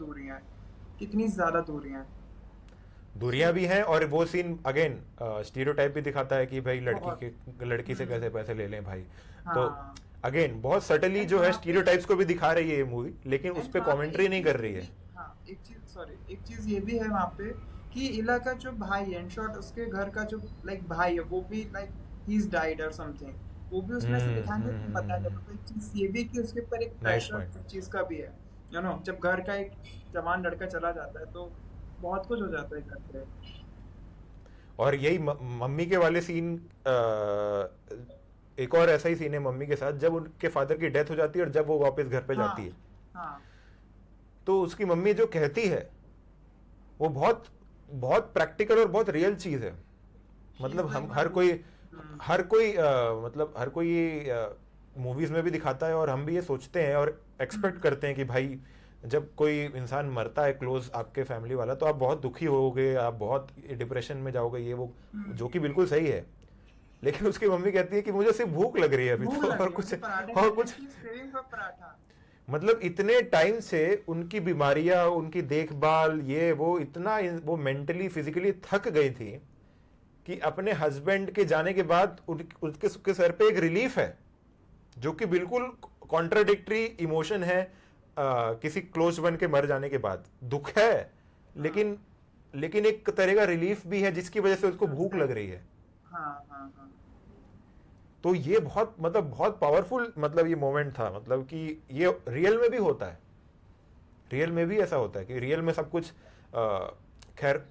[SPEAKER 2] दूरियां भी हैं, और वो सीन अगेन स्टीरियोटाइप भी दिखाता है कि भाई लड़की से कैसे पैसे ले लें भाई। तो
[SPEAKER 3] हाँ।
[SPEAKER 2] अगेन बहुत सटली जो है स्टीरियोटाइप्स को भी दिखा रही है ये मूवी, लेकिन उस पर कॉमेंट्री नहीं कर रही है।
[SPEAKER 3] हाँ, एक चीज ये भी है वहाँ पे कि इला का जो भाई है, इन शॉर्ट उसके घर का जो लाइक भाई है, वो भी लाइक ही इज डाइड और समथिंग, वो भी उसमें से दिखाने को पता है। तो एक चीज ये भी कि उसके ऊपर एक प्रेशर चीज का भी है, यू नो, जब घर का एक जवान लड़का चला जाता है तो बहुत कुछ हो जाता है घर पे।
[SPEAKER 2] और यही मम्मी के वाले सीन, एक और ऐसा ही सीन है मम्मी के साथ, जब उनके फादर की डेथ हो जाती है और जब वो वापस घर पे जाती है,
[SPEAKER 3] हाँ। तो
[SPEAKER 2] उसकी मम्मी जो कहती है वो बहुत बहुत प्रैक्टिकल और बहुत रियल चीज है। मतलब हम हर कोई मतलब हर कोई मूवीज में भी दिखाता है और हम भी ये सोचते हैं और एक्सपेक्ट करते हैं कि भाई जब कोई इंसान मरता है क्लोज आपके फैमिली वाला तो आप बहुत दुखी होगे, आप बहुत डिप्रेशन में जाओगे, ये वो, जो कि बिल्कुल सही है। लेकिन उसकी मम्मी कहती है कि मुझे सिर्फ भूख लग रही है अभी तो, और कुछ मतलब इतने टाइम से उनकी बीमारियां, उनकी देखभाल, ये वो इतना वो मेंटली फिजिकली थक गई थी कि अपने हस्बैंड के जाने के बाद उसके सर पे एक रिलीफ है जो कि बिल्कुल कॉन्ट्राडिक्टरी इमोशन है। किसी क्लोज वन के मर जाने के बाद दुख है, लेकिन एक तरह का रिलीफ भी है जिसकी वजह से उसको भूख लग रही है।
[SPEAKER 3] हाँ।
[SPEAKER 2] तो ये बहुत मतलब बहुत पावरफुल मतलब ये मोमेंट था, मतलब कि ये रियल में भी होता है, रियल में भी ऐसा होता है कि रियल में सब कुछ खैर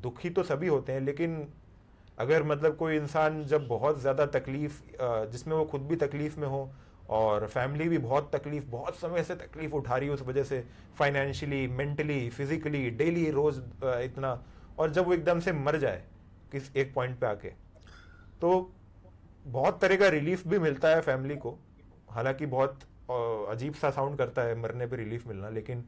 [SPEAKER 2] दुखी तो सभी होते हैं, लेकिन अगर मतलब कोई इंसान जब बहुत ज़्यादा तकलीफ जिसमें वो खुद भी तकलीफ में हो और फैमिली भी बहुत समय से तकलीफ उठा रही है उस वजह से, फाइनेंशियली, मेंटली, फिजिकली, डेली रोज इतना, और जब वो एकदम से मर जाए किस एक पॉइंट पे आके, तो बहुत तरह का रिलीफ भी मिलता है फैमिली को। हालांकि बहुत अजीब सा साउंड करता है मरने पे रिलीफ मिलना, लेकिन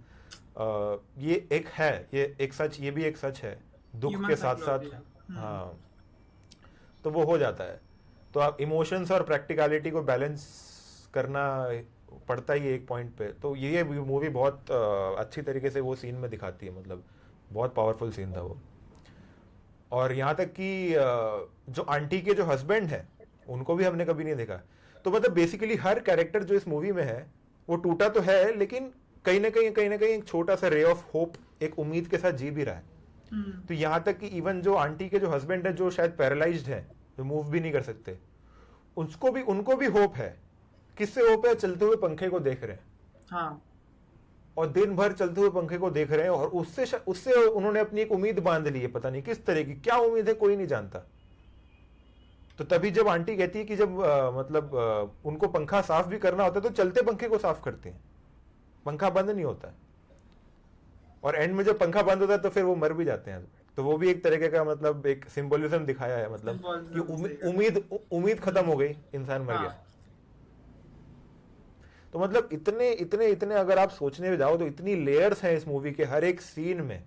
[SPEAKER 2] ये एक है, ये एक सच, ये भी एक सच है, दुख के साथ साथ। हाँ, तो वो हो जाता है। तो आप इमोशंस और प्रैक्टिकलिटी को बैलेंस करना पड़ता ही है एक पॉइंट पे। तो ये मूवी बहुत अच्छी तरीके से वो सीन में दिखाती है, मतलब बहुत पावरफुल सीन था वो। और यहाँ तक कि जो आंटी के जो हस्बैंड है उनको भी हमने कभी नहीं देखा। तो मतलब बेसिकली हर कैरेक्टर जो इस मूवी में है वो टूटा तो है, लेकिन कहीं ना कहीं एक छोटा सा रे ऑफ होप, एक उम्मीद के साथ जी भी रहा है। तो यहाँ तक कि इवन जो आंटी के जो हस्बैंड है जो शायद पैरालाइज्ड है, जो मूव भी नहीं कर सकते, उनको भी होप है। किससे होप है? चलते हुए पंखे को देख रहे हैं।
[SPEAKER 3] हाँ।
[SPEAKER 2] और दिन भर चलते हुए पंखे को देख रहे हैं, और उससे उन्होंने अपनी एक उम्मीद बांध ली है, पता नहीं किस तरह की, क्या उम्मीद है कोई नहीं जानता। तो तभी जब आंटी कहती है कि जब उनको पंखा साफ भी करना होता है तो चलते पंखे को साफ करते हैं, पंखा बंद नहीं होता है। और एंड में जब पंखा बंद होता है तो फिर वो मर भी जाते हैं। तो वो भी एक तरीके का मतलब एक सिंबोलिज्म दिखाया है, मतलब कि उम्मीद खत्म हो गई, इंसान मर गया। तो मतलब इतने अगर आप सोचने में जाओ तो इतनी लेयर्स हैं इस मूवी के हर एक सीन में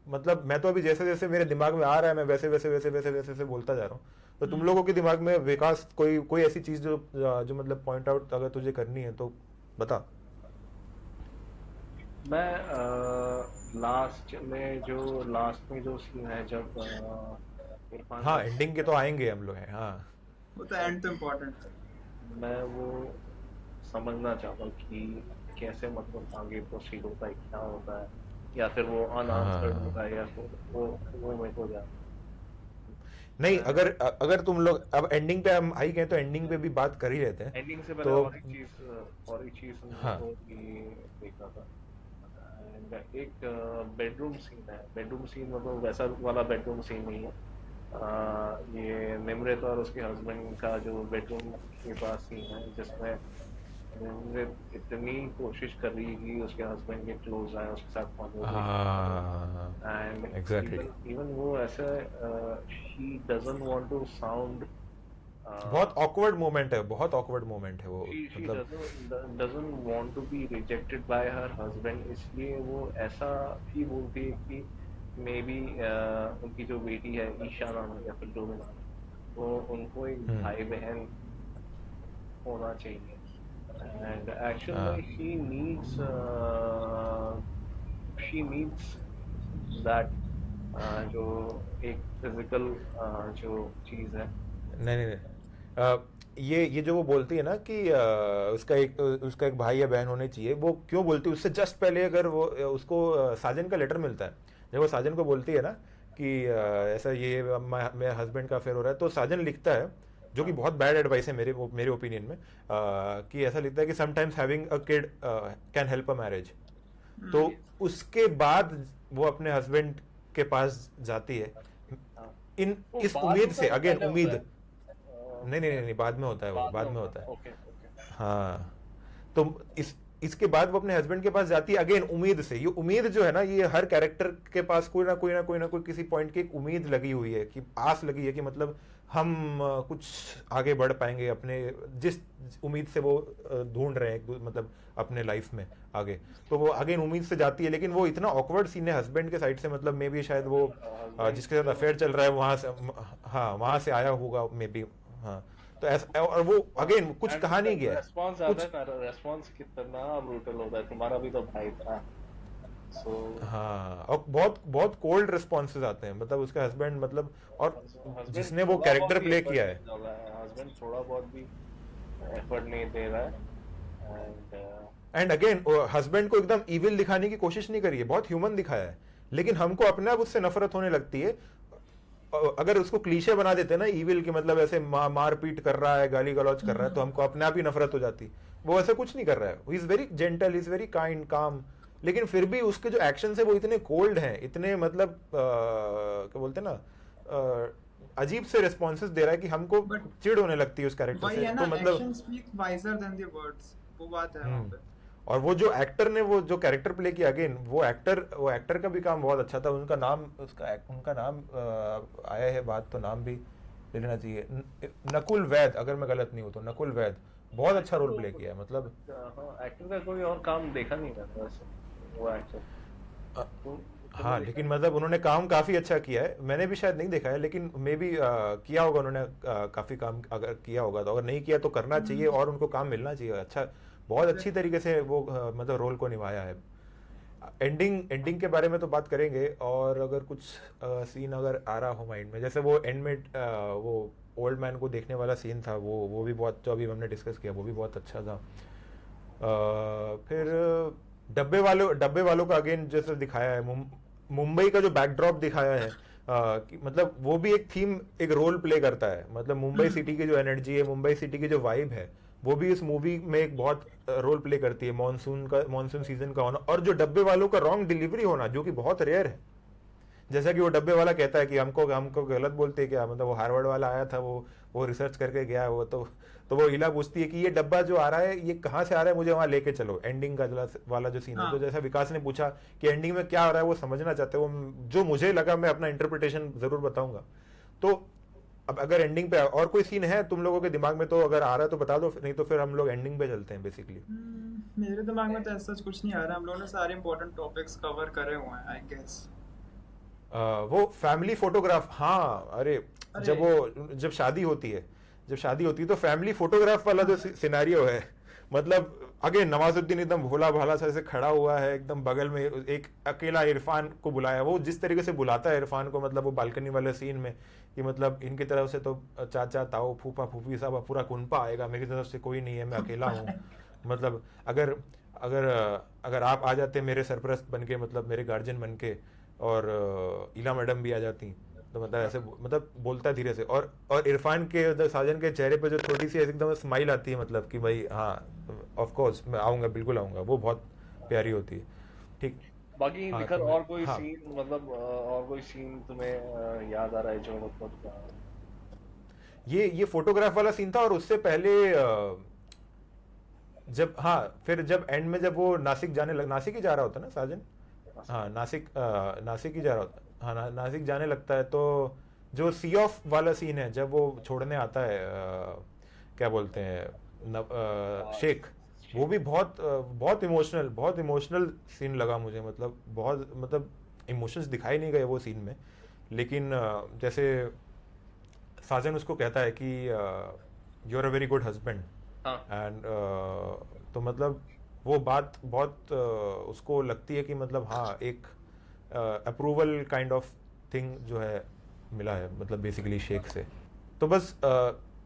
[SPEAKER 2] मतलब मैं तो अभी जैसे जैसे मेरे दिमाग में आ रहा है मैं वैसे वैसे वैसे वैसे वैसे वैसे बोलता जा रहा हूँ। तो तुम लोगों के दिमाग में विकास कोई कोई ऐसी चीज जो मतलब पॉइंट आउट अगर तुझे करनी है तो बता।
[SPEAKER 4] मैं लास्ट में जो सीन है जब इरफान
[SPEAKER 2] हाँ
[SPEAKER 4] का,
[SPEAKER 2] एंडिंग के तो आएंगे हम लोग हैं हाँ।
[SPEAKER 3] वो तो एंड तो इम्पोर्टेंट है।
[SPEAKER 4] मैं वो समझना चाहता हूँ कि कैसे मतलब आगे प्रोसीड होता है, क्या होता है, या फिर वो अनआंसर्ड होता है, या फिर वो मेरे को जान।
[SPEAKER 2] नहीं अगर अगर तुम लोग अब एंडिंग पे हम आई गए तो एंडिंग पे भी बात कर ही लेते हैं।
[SPEAKER 4] एंडिंग से पहले
[SPEAKER 2] तो
[SPEAKER 4] और एक चीज
[SPEAKER 2] हाँ।
[SPEAKER 4] ये देखा था। And एक बेडरूम सीन है, बेडरूम सीन मतलब वैसा वाला बेडरूम सीन नहीं है। ये निमृत और उसके हस्बैंड का जो बेडरूम के पास सीन है, जिसमें निमृत इतनी कोशिश कर रही है कि उसके हस्बैंड के क्लोज आए, उसके साथ
[SPEAKER 2] हाँ
[SPEAKER 4] एंड
[SPEAKER 2] एग्जैक्टली
[SPEAKER 4] इवन वो ऐसे she doesn't want to sound,
[SPEAKER 2] बहुत ऑकवर्ड मोमेंट है, बहुत ऑकवर्ड मोमेंट है वो
[SPEAKER 4] she
[SPEAKER 2] मतलब
[SPEAKER 4] doesn't want to be rejected by her husband, इसलिए वो ऐसा ही बोलती है कि मे बी उनकी जो बेटी है ईशा नाम है या फिर जो भी नाम है, वो उनको एक भाई बहन होना चाहिए। And actually she needs that जो एक फिजिकल जो चीज है।
[SPEAKER 2] नहीं नहीं नहीं ये जो वो बोलती है ना कि उसका एक भाई या बहन होने चाहिए, वो क्यों बोलती है उससे जस्ट पहले अगर वो उसको साजन का लेटर मिलता है, जब वो साजन को बोलती है ना कि ऐसा ये मेरे हस्बैंड का अफेयर हो रहा है, तो साजन लिखता है जो कि बहुत बैड एडवाइस है मेरे ओपिनियन में, कि ऐसा लिखता है कि sometimes having a kid can help a marriage. तो उसके बाद वो अपने हस्बैंड के पास जाती है इस उम्मीद से, अगेन उम्मीद नहीं बाद में होता है, वो बाद में होता है।
[SPEAKER 4] Okay okay.
[SPEAKER 2] हाँ तो इसके बाद वो अपने हस्बैंड के पास जाती है अगेन उम्मीद से। ये उम्मीद जो है ना, ये हर कैरेक्टर के पास कोई ना कोई किसी पॉइंट की एक उम्मीद लगी हुई है, कि आस लगी है कि मतलब हम कुछ आगे बढ़ पाएंगे अपने जिस उम्मीद से वो ढूंढ रहे हैं मतलब अपने लाइफ में आगे। तो वो अगेन उम्मीद से जाती है, लेकिन वो इतना ऑकवर्ड सीन है हस्बैंड के साइड से, मतलब मे बी शायद वो जिसके साथ अफेयर चल रहा है वहां से, हाँ वहां से आया होगा मे बी। हाँ तो ऐसा, और वो अगेन कुछ कहा नहीं गया है।
[SPEAKER 4] रेस्पॉन्स कितना ब्रूटल होता है, तुम्हारा भी तो भाई था।
[SPEAKER 2] हाँ और बहुत कोल्ड रिस्पॉन्सेज आते हैं, मतलब उसका हस्बैंड मतलब, और जिसने वो कैरेक्टर प्ले किया है,
[SPEAKER 4] हस्बैंड थोड़ा बहुत भी एफर्ट नहीं दे रहा है।
[SPEAKER 2] एंड अगेन हस्बैंड को एकदम इविल दिखाने की कोशिश नहीं करी है, बहुत ह्यूमन दिखाया है, लेकिन हमको अपने आप उससे नफरत होने लगती है। अगर उसको क्लीशे बना देते ना इविल की, मतलब ऐसे मार पीट कर रहा है, गाली गलौज कर रहा है, तो हमको अपने आप ही नफरत हो जाती। वो ऐसा कुछ नहीं कर रहा है, he is very gentle, he is very kind काम, लेकिन फिर भी उसके जो एक्शन है वो इतने कोल्ड हैं, इतने मतलब क्या बोलते हैं ना, अजीब से रिस्पॉन्सेस दे रहा है कि हमको चिढ़ होने लगती है उस कैरेक्टर से। तो मतलब
[SPEAKER 3] action speak visor then the words, वो बात है वहां पे।
[SPEAKER 2] और वो जो एक्टर ने वो जो कैरेक्टर प्ले किया, अगेन वो एक्टर का भी काम बहुत अच्छा था। उनका नाम आया है बात, तो नाम भी ले लेना चाहिए, नकुल वैद, अगर मैं गलत नहीं हूँ तो नकुल वैद, बहुत अच्छा रोल प्ले किया है मतलब।
[SPEAKER 4] एक्टर का कोई और काम देखा नहीं था वैसे वो एक्टर।
[SPEAKER 2] हाँ लेकिन मतलब उन्होंने काम काफी अच्छा किया है, मैंने भी शायद नहीं देखा है, लेकिन मे बी किया होगा उन्होंने, काफी काम अगर किया होगा तो, अगर नहीं किया तो करना चाहिए और उनको काम मिलना चाहिए। अच्छा बहुत अच्छी तरीके से वो मतलब रोल को निभाया है। एंडिंग के बारे में तो बात करेंगे, और अगर कुछ सीन अगर आ रहा हो माइंड में, जैसे वो एंड में वो ओल्ड मैन को देखने वाला सीन था, वो भी बहुत, जो अभी हमने डिस्कस किया वो भी बहुत अच्छा था। फिर डब्बे वालों का अगेन जैसे दिखाया है, मुंबई का जो बैकड्रॉप दिखाया है, कि मतलब वो भी एक थीम, एक रोल प्ले करता है, मतलब मुंबई सिटी की जो एनर्जी है, मुंबई सिटी की जो वाइब है, वो भी इस मूवी में एक बहुत रोल प्ले करती है। मॉनसून सीजन का होना, और जो डब्बे वालों का रॉन्ग डिलीवरी होना, जो कि बहुत रेयर है। जैसा कि वो डब्बे वाला कहता है कि हमको गलत बोलते हैं क्या, मतलब वो हार्वर्ड वाला आया था, वो रिसर्च करके गया, वो तो वो हिला पूछती है कि ये डब्बा जो आ रहा है ये कहाँ से आ रहा है, मुझे वहां लेके चलो। एंडिंग का वाला जो सीन है, तो जैसा विकास ने पूछा कि एंडिंग में क्या हो रहा है, वो समझना चाहते हो, जो मुझे लगा मैं अपना इंटरप्रिटेशन जरूर बताऊंगा। तो अब अगर एंडिंग पे और कोई सीन है तुम लोगों के दिमाग में, तो अगर आ रहा है तो बता दो, नहीं तो फिर हम लोग एंडिंग पे चलते हैं बेसिकली।
[SPEAKER 3] मेरे दिमाग में तो ऐसा कुछ नहीं आ रहा, हम लोगों ने सारे इंपॉर्टेंट टॉपिक्स कवर करे हुए हैं आई गेस।
[SPEAKER 2] वो फैमिली फोटोग्राफ, हाँ अरे जब शादी होती है तो फैमिली फोटोग्राफ वाला जो सिनेरियो है, मतलब अगेन नवाजुद्दीन एकदम भोला भाला सा ऐसे खड़ा हुआ है, एकदम बगल में एक अकेला इरफान को बुलाया, वो जिस तरीके से बुलाता है इरफान को, मतलब वो बालकनी वाले सीन में कि मतलब इनकी तरफ से तो चाचा ताऊ फूफा फूफी सब पूरा कुनपा आएगा, मेरी तरफ से कोई नहीं है, मैं अकेला हूँ, मतलब अगर अगर अगर आप आ जाते मेरे सरपरस्त बन के, मतलब मेरे गार्जियन बन के, और इला मैडम भी आ जाती, तो मतलब ऐसे मतलब बोलता है धीरे से, और इरफान के साजन के चेहरे पे जो थोड़ी सी एकदम स्माइल आती है, मतलब कि भाई हाँ ऑफ कोर्स मैं आऊँगा, बिल्कुल आऊँगा, वो बहुत प्यारी होती है। ठीक,
[SPEAKER 4] बाकी
[SPEAKER 2] हाँ,
[SPEAKER 4] निखर
[SPEAKER 2] तो
[SPEAKER 4] और कोई
[SPEAKER 2] हाँ,
[SPEAKER 4] सीन, मतलब और कोई सीन तुम्हें याद आ रहा है जो मतलब
[SPEAKER 2] ये फोटोग्राफ वाला सीन था, और उससे पहले जब हाँ फिर जब एंड में जब वो नासिक ही जा रहा होता है ना साजन, हाँ नासिक ही जा रहा होता है, हाँ नासिक जाने लगता है, तो जो सी ऑफ वाला सीन है जब वो छोड़ने आता है क्या बोलते हैं शेख, वो भी बहुत इमोशनल सीन लगा मुझे, मतलब बहुत, मतलब इमोशंस दिखाई नहीं गए वो सीन में, लेकिन जैसे साजन उसको कहता है कि you are a very good husband, and तो मतलब वो बात बहुत उसको लगती है कि मतलब हाँ एक अप्रूवल काइंड ऑफ थिंग जो है मिला है, मतलब बेसिकली शेख से, तो बस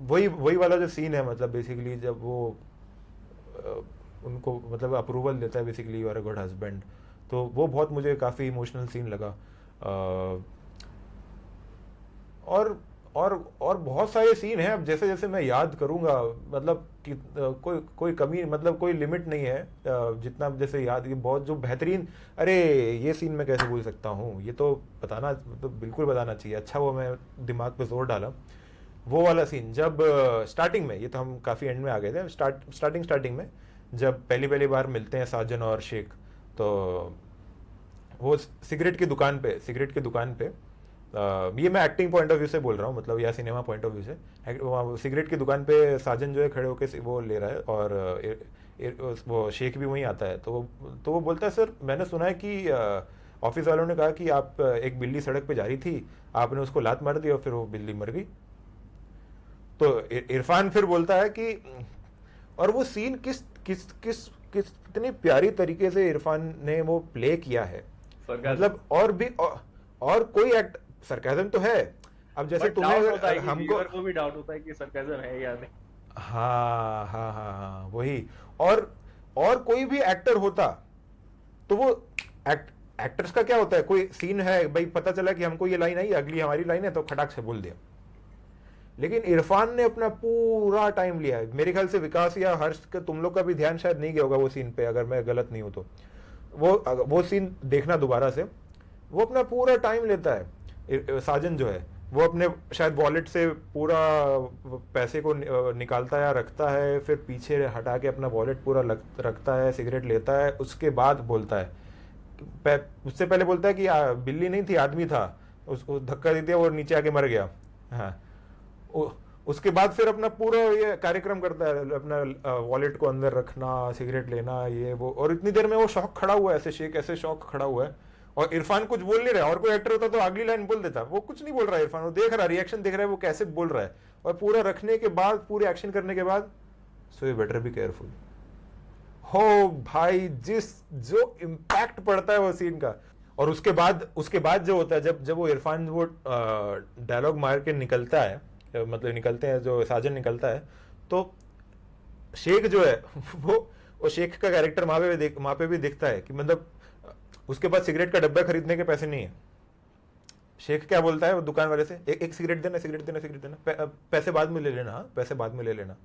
[SPEAKER 2] वही वाला जो सीन है, मतलब बेसिकली जब वो उनको मतलब अप्रूवल देता है basically you are a good husband, तो वो बहुत मुझे काफ़ी इमोशनल सीन लगा। और बहुत सारे सीन हैं, अब जैसे जैसे मैं याद करूंगा, मतलब कि कोई कमी, मतलब कोई लिमिट नहीं है, जितना जैसे याद, ये बहुत जो बेहतरीन, अरे ये सीन मैं कैसे भूल सकता हूँ, ये तो बताना, तो बिल्कुल बताना चाहिए, अच्छा वो मैं दिमाग पे जोर डाला, वो वाला सीन जब स्टार्टिंग में, ये तो हम काफ़ी एंड में आ गए थे, स्टार्टिंग में जब पहली बार मिलते हैं साजन और शेख, तो वो सिगरेट की दुकान पे ये मैं एक्टिंग पॉइंट ऑफ व्यू से बोल रहा हूँ, मतलब या सिनेमा पॉइंट ऑफ व्यू से, सिगरेट की दुकान पे साजन जो है खड़े होकर वो ले रहा है, और वो शेख भी वहीं आता है, तो वो बोलता है सर मैंने सुना है कि ऑफिस वालों ने कहा कि आप एक बिल्ली सड़क पे जा रही थी, आपने उसको लात मार दी और फिर वो बिल्ली मर गई। तो इरफान फिर बोलता है कि, और वो सीन कितनी प्यारी तरीके से इरफान ने वो प्ले किया है, मतलब और कोई एक्ट, सरकाज़म तो है, अब जैसे तुम्हें हमको
[SPEAKER 4] को भी डाउट होता है कि सरकाज़म है या नहीं,
[SPEAKER 2] हाँ वही, और कोई भी एक्टर होता तो वो एक्टर्स का क्या होता है, कोई सीन है भाई, पता चला कि हमको ये लाइन आई, अगली हमारी लाइन है, तो खटाक से बोल दिया, लेकिन इरफान ने अपना पूरा टाइम लिया है, मेरे ख्याल से विकास या हर्ष का तुम लोग का भी ध्यान शायद नहीं गया होगा वो सीन पे, अगर मैं गलत नहीं हूं तो वो सीन देखना दोबारा से, वो अपना पूरा टाइम लेता है साजन जो है, वो अपने शायद वॉलेट से पूरा पैसे को निकालता है या रखता है, फिर पीछे हटा के अपना वॉलेट पूरा रखता है, सिगरेट लेता है, उसके बाद बोलता है, उससे पहले बोलता है कि बिल्ली नहीं थी आदमी था, उसको धक्का दे दिया वो नीचे आके मर गया, हाँ उसके बाद फिर अपना पूरा ये कार्यक्रम करता है, अपना वॉलेट को अंदर रखना, सिगरेट लेना, ये वो, और इतनी देर में वो शौक खड़ा हुआ है, ऐसे शेख ऐसे शौक खड़ा हुआ है, और इरफान कुछ बोल नहीं रहा है, और कोई एक्टर होता तो अगली लाइन बोल देता, वो कुछ नहीं बोल रहा है इरफान, वो देख रहा है, रिएक्शन देख रहा है वो कैसे बोल रहा है, और पूरा रखने के बाद, पूरे एक्शन करने के बाद, so you better be careful, हो भाई जो इम्पैक्ट पड़ता है वो सीन का। और उसके बाद जो होता है, जब वो इरफान वो डायलॉग मार के निकलता है, मतलब निकलते हैं, जो साजन निकलता है, तो शेख जो है वो शेख का कैरेक्टर वहां पे भी दिखता है कि मतलब उसके पास सिगरेट का डब्बा खरीदने के पैसे नहीं है, शेख क्या बोलता है वो दुकान वाले से, एक सिगरेट देना, पैसे बाद में ले लेना, हाँ पैसे बाद में ले लेना,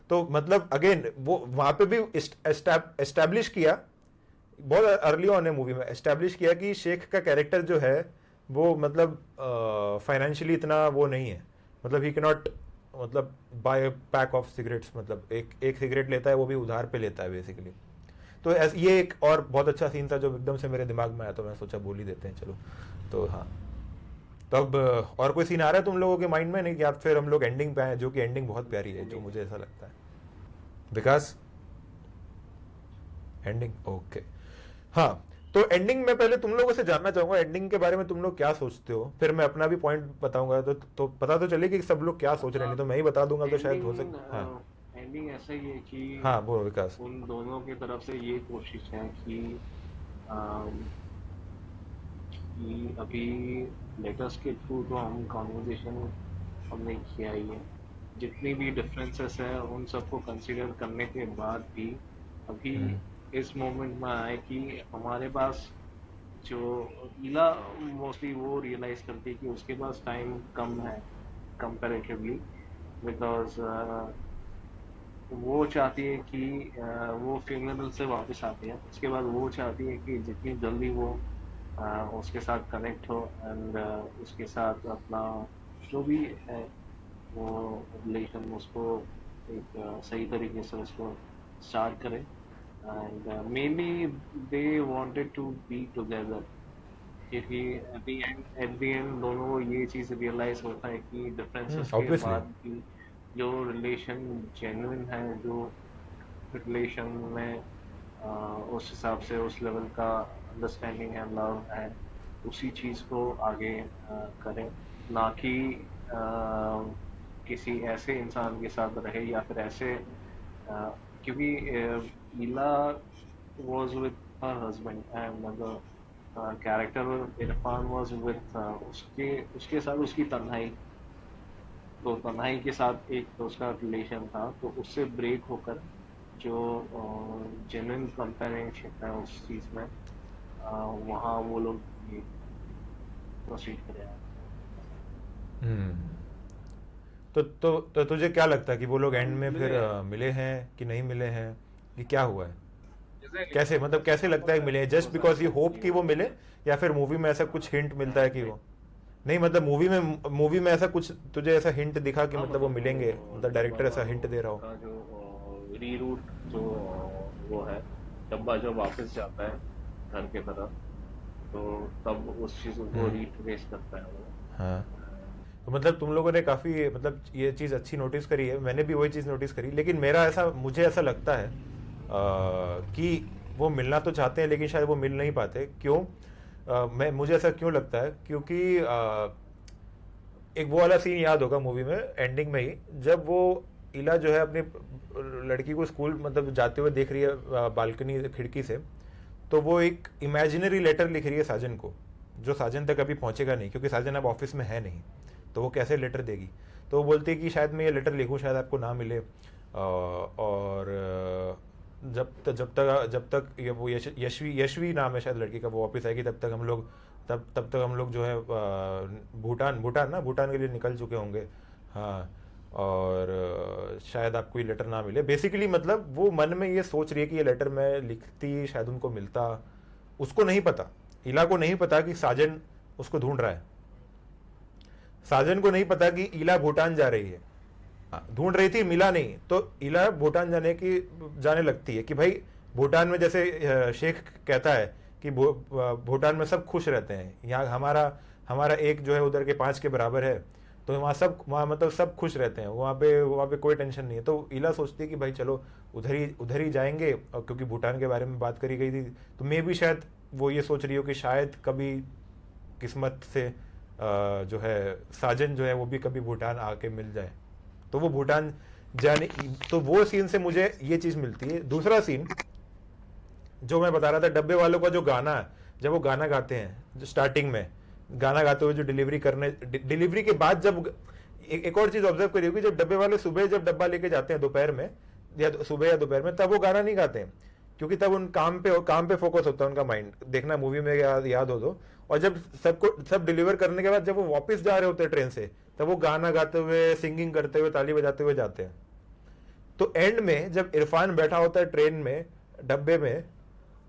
[SPEAKER 2] तो मतलब अगेन वो वहां पे भी एस्टैब्लिश किया, बहुत अर्ली ऑन है मूवी में एस्टैब्लिश किया कि शेख का कैरेक्टर जो है वो मतलब फाइनेंशियली इतना वो नहीं है, मतलब ही कैन नॉट मतलब बाय पैक ऑफ सिगरेट्स, मतलब एक सिगरेट लेता है वो भी उधार पे लेता है बेसिकली। तो ये एक और बहुत अच्छा सीन था जो एकदम से मेरे दिमाग में आया, तो मैं सोचा बोल ही देते हैं चलो। तो हाँ, तो अब और कोई सीन आ रहा है तुम लोगों के माइंड में, नहीं कि आप फिर हम लोग एंडिंग पे आए, जो कि एंडिंग बहुत प्यारी है, जो मुझे ऐसा लगता है। विकास एंडिंग ओके, हाँ तो एंडिंग में पहले तुम लोगों से जानना चाहूंगा, एंडिंग के बारे में तुम लोग क्या सोचते हो, फिर मैं अपना भी पॉइंट बताऊंगा, तो पता तो चले कि सब लोग क्या सोच रहे हैं, नहीं तो मैं ही बता दूंगा तो शायद हो सके। हाँ
[SPEAKER 4] एंडिंग ऐसा ही है कि
[SPEAKER 2] हाँ, बोलो विकास।
[SPEAKER 4] उन दोनों की तरफ से ये कोशिश है अम, कि अभी लेटर्स के थ्रू तो हम कॉन्वर्जेशन हमने किया ही है, जितनी भी डिफरेंसेस है उन सबको कंसिडर करने के बाद भी अभी इस मोमेंट में आए कि हमारे पास जो ईला मोस्टली वो रियलाइज करती है कि उसके पास टाइम कम है कंपैरेटिवली, बिकॉज वो चाहती है कि वो फ्यूनरल से वापस आती है, उसके बाद वो चाहती है कि जितनी जल्दी वो उसके साथ कनेक्ट हो एंड उसके साथ अपना जो भी है वो रिलेशन उसको एक सही तरीके से उसको स्टार्ट करें, and mainly they wanted to be together, क्योंकि एट द एंड दोनों को ये चीज़ रियलाइज होता है कि डिफरेंसेस के
[SPEAKER 2] ऑब्वियसली।
[SPEAKER 4] बाद भी जो रिलेशन जेन्युइन है, जो रिलेशन में उस हिसाब से उस लेवल का अंडरस्टैंडिंग है, लव है, उसी चीज़ को आगे करें, ना कि किसी ऐसे इंसान के साथ रहे या फिर ऐसे क्योंकि ईला was with her husband and the character Irfan was with उसके उसके साथ उसकी तन्हाई, तो तन्हाई के साथ एक तो उसका रिलेशन था, तो उससे ब्रेक होकर जो जेन्युइन कंपेनियनशिप है उस चीज़ में वहाँ वो लोग प्रोसीड करें।
[SPEAKER 2] तो तुझे क्या लगता है कि वो लोग एंड में फिर मिले हैं कि नहीं मिले हैं, कि क्या हुआ है, कैसे, मतलब कैसे लगता है कि मिले हैं, जस्ट बिकॉज ये होप कि वो मिले, या फिर मूवी में ऐसा कुछ हिंट मिलता है कि वो नहीं, मतलब मूवी में ऐसा कुछ तुझे ऐसा हिंट दिखा कि मतलब वो मिलेंगे, मतलब डायरेक्टर ऐसा हिंट दे रहा हो।
[SPEAKER 4] जो रीरूट जो वो है, डब्बा जब वापस जाता है घर की तरफ, तो तब उस चीज़ को रिट्रेस करता है वो।
[SPEAKER 2] हाँ, तो मतलब तुम लोगों ने काफी मतलब ये चीज अच्छी नोटिस करी है, मैंने भी वही चीज नोटिस करी, लेकिन मुझे ऐसा लगता है कि वो मिलना तो चाहते हैं लेकिन शायद वो मिल नहीं पाते। क्यों? मुझे ऐसा क्यों लगता है, क्योंकि एक वो वाला सीन याद होगा मूवी में एंडिंग में ही, जब वो इला जो है अपनी लड़की को स्कूल मतलब जाते हुए देख रही है बालकनी खिड़की से, तो वो एक इमेजिनरी लेटर लिख रही है साजन को, जो साजन तक अभी पहुंचेगा नहीं, क्योंकि साजन अब ऑफिस में है नहीं, तो वो कैसे लेटर देगी। तो वो बोलती है कि शायद मैं ये लेटर लिखूं, शायद आपको ना मिले, और जब तक ये वो यशवी नाम है शायद लड़की का, वो वापस आएगी तब तक हम लोग जो है भूटान के लिए निकल चुके होंगे। हाँ, और शायद आपको ये लेटर ना मिले, बेसिकली मतलब वो मन में ये सोच रही है कि ये लेटर मैं लिखती शायद उनको मिलता। उसको नहीं पता, इला को नहीं पता कि साजन उसको ढूंढ रहा है, साजन को नहीं पता कि इला भूटान जा रही है, ढूंढ रही थी, मिला नहीं, तो इला भूटान जाने लगती है कि भाई भूटान में, जैसे शेख कहता है कि भूटान में सब खुश रहते हैं, यहाँ हमारा एक जो है उधर के 5 के बराबर है, तो वहाँ मतलब सब खुश रहते हैं, वहाँ पे कोई टेंशन नहीं है। तो इला सोचती है कि भाई चलो उधर ही जाएंगे, और क्योंकि भूटान के बारे में बात करी गई थी, तो मे भी शायद वो ये सोच रही हो कि शायद कभी किस्मत से जो है साजन जो है वो भी कभी भूटान आके मिल जाए, तो वो भूटान जाने, तो वो सीन से मुझे ये चीज मिलती है। दूसरा सीन जो मैं बता रहा था, डब्बे वालों का जो गाना है, जब वो गाना गाते हैं, जो स्टार्टिंग में गाना गाते हुए जो डिलीवरी के बाद, जब एक और चीज ऑब्जर्व करी होगी, जब डब्बे वाले सुबह जब डब्बा लेके जाते हैं दोपहर में, या सुबह या दोपहर में, तब वो गाना नहीं गाते हैं, क्योंकि तब उन काम पे फोकस होता है उनका माइंड, देखना मूवी में याद हो तो। और जब सब डिलीवर करने के बाद जब वो वापस जा रहे होते हैं ट्रेन से, तब वो गाना गाते हुए, सिंगिंग करते हुए, ताली बजाते हुए जाते हैं। तो एंड में जब इरफान बैठा होता है ट्रेन में, डब्बे में,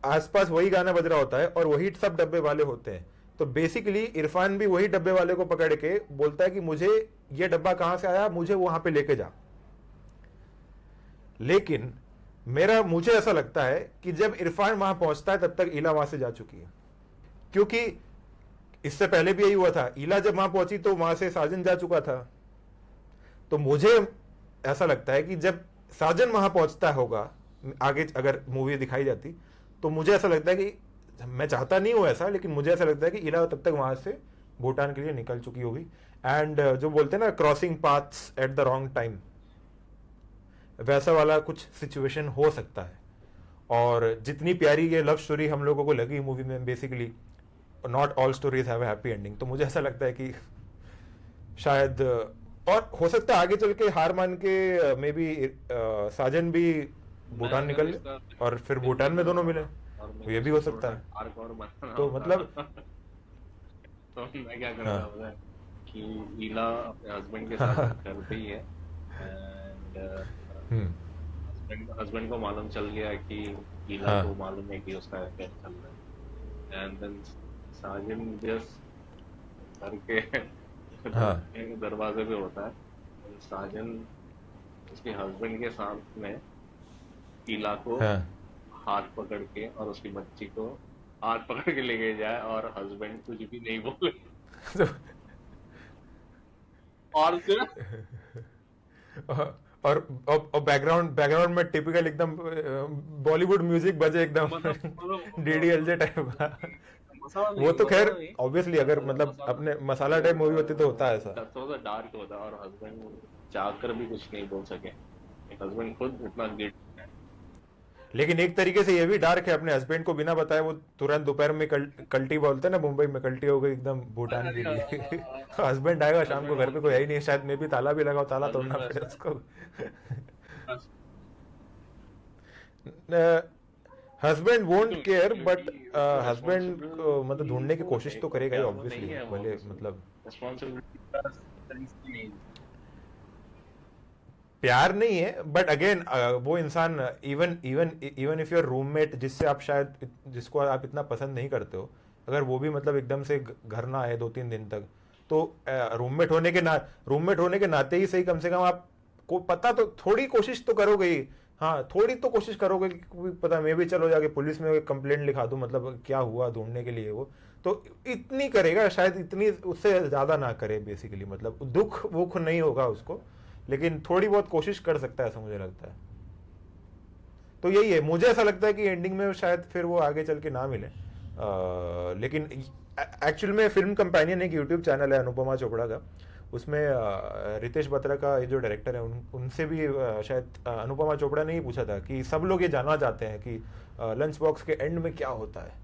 [SPEAKER 2] आसपास वही गाना बज रहा होता है और वही सब डब्बे वाले होते हैं, तो बेसिकली इरफान भी वही डब्बे वाले को पकड़ के बोलता है कि मुझे ये डब्बा कहां से आया, मुझे वहां पे लेके जा। लेकिन मुझे ऐसा लगता है कि जब इरफान वहां पहुंचता है तब तक इला वहां से जा चुकी है, क्योंकि इससे पहले भी यही हुआ था, इला जब वहां पहुंची तो वहां से साजन जा चुका था। तो मुझे ऐसा लगता है कि जब साजन वहां पहुंचता होगा आगे, अगर मूवी दिखाई जाती, तो मुझे ऐसा लगता है कि मैं चाहता नहीं हूँ ऐसा, लेकिन मुझे ऐसा लगता है कि इला तब तक वहां से भूटान के लिए निकल चुकी होगी। एंड जो बोलते हैं ना crossing paths at the wrong time, वैसा वाला कुछ सिचुएशन हो सकता है। और जितनी प्यारी ये लव स्टोरी हम लोगों को लगी मूवी में, basically not all stories have a happy ending, तो मुझे ऐसा लगता है कि शायद और हो सकता है आगे चल के हार मान के मे बी साजन भी भूटान निकल ले और फिर भूटान में दोनों मिले, ये भी हो सकता है। तो मतलब
[SPEAKER 4] तो मैं क्या करता हूँ कि लीला अपने हस्बैंड के साथ घर पे ही है एंड हस्बैंड को मालूम चल गया कि लीला को मालूम है कि उसका अफेयर चल रहा है एंड देन साजन जस्ट घर के दरवाजे पे होता है। साजन उसके हस्बैंड के सामने लीला को हाथ पकड़ के और उसकी बच्ची को हाथ पकड़ के लेके जाए और हस्बैंड कुछ भी नहीं बोले और
[SPEAKER 2] और बैकग्राउंड में टिपिकल एकदम बॉलीवुड म्यूजिक बजे एकदम डीडीएलजे टाइप का। वो तो खैर ऑब्वियसली अगर मतलब अपने मसाला टाइप मूवी होती तो होता है ऐसा,
[SPEAKER 4] थोड़ा सा डार्क होता और हस्बैंड चाहकर भी कुछ नहीं बोल सके, हस्बैंड खुद इतना गिल्ट।
[SPEAKER 2] लेकिन एक तरीके से ये भी डार्क है, अपने हस्बैंड को बिना बताए वो तुरंत दोपहर में कल्टी बोलते हैं ना, मुंबई में कल्टी हो गई एकदम भूटान के लिए। हस्बैंड आएगा शाम को घर पे कोई है ही नहीं, शायद मैं भी ताला भी लगाओ, ताला तोड़ना पड़े उसको। Husband won't care but husband को मतलब ढूंढने की कोशिश तो करेगा ही ऑब्वियसली, भले मतलब प्यार नहीं है बट अगेन वो इंसान इवन इफ योर रूममेट जिससे आप शायद जिसको आप इतना पसंद नहीं करते हो, अगर वो भी मतलब एकदम से घर ना आए 2-3 दिन तक, तो रूममेट होने के नाते ही सही कम से कम आप को पता तो थोड़ी कोशिश तो करोगे ही, हाँ थोड़ी तो कोशिश करोगे कि पता मैं भी चलो जाके पुलिस में कंप्लेंट लिखा दूं, मतलब क्या हुआ ढूंढने के लिए, वो तो इतनी करेगा शायद, इतनी उससे ज्यादा ना करे बेसिकली, मतलब दुख वुख नहीं होगा उसको, लेकिन थोड़ी बहुत कोशिश कर सकता है ऐसा मुझे लगता है। तो यही है, मुझे ऐसा लगता है कि एंडिंग में शायद फिर वो आगे चल के ना मिले। लेकिन एक्चुअल में फिल्म कंपेनियन एक यूट्यूब चैनल है अनुपमा चोपड़ा का, उसमें रितेश बत्रा का ये जो डायरेक्टर है उनसे भी शायद अनुपमा चोपड़ा ने ही पूछा था कि सब लोग ये जानना चाहते हैं कि लंच बॉक्स के एंड में क्या होता है,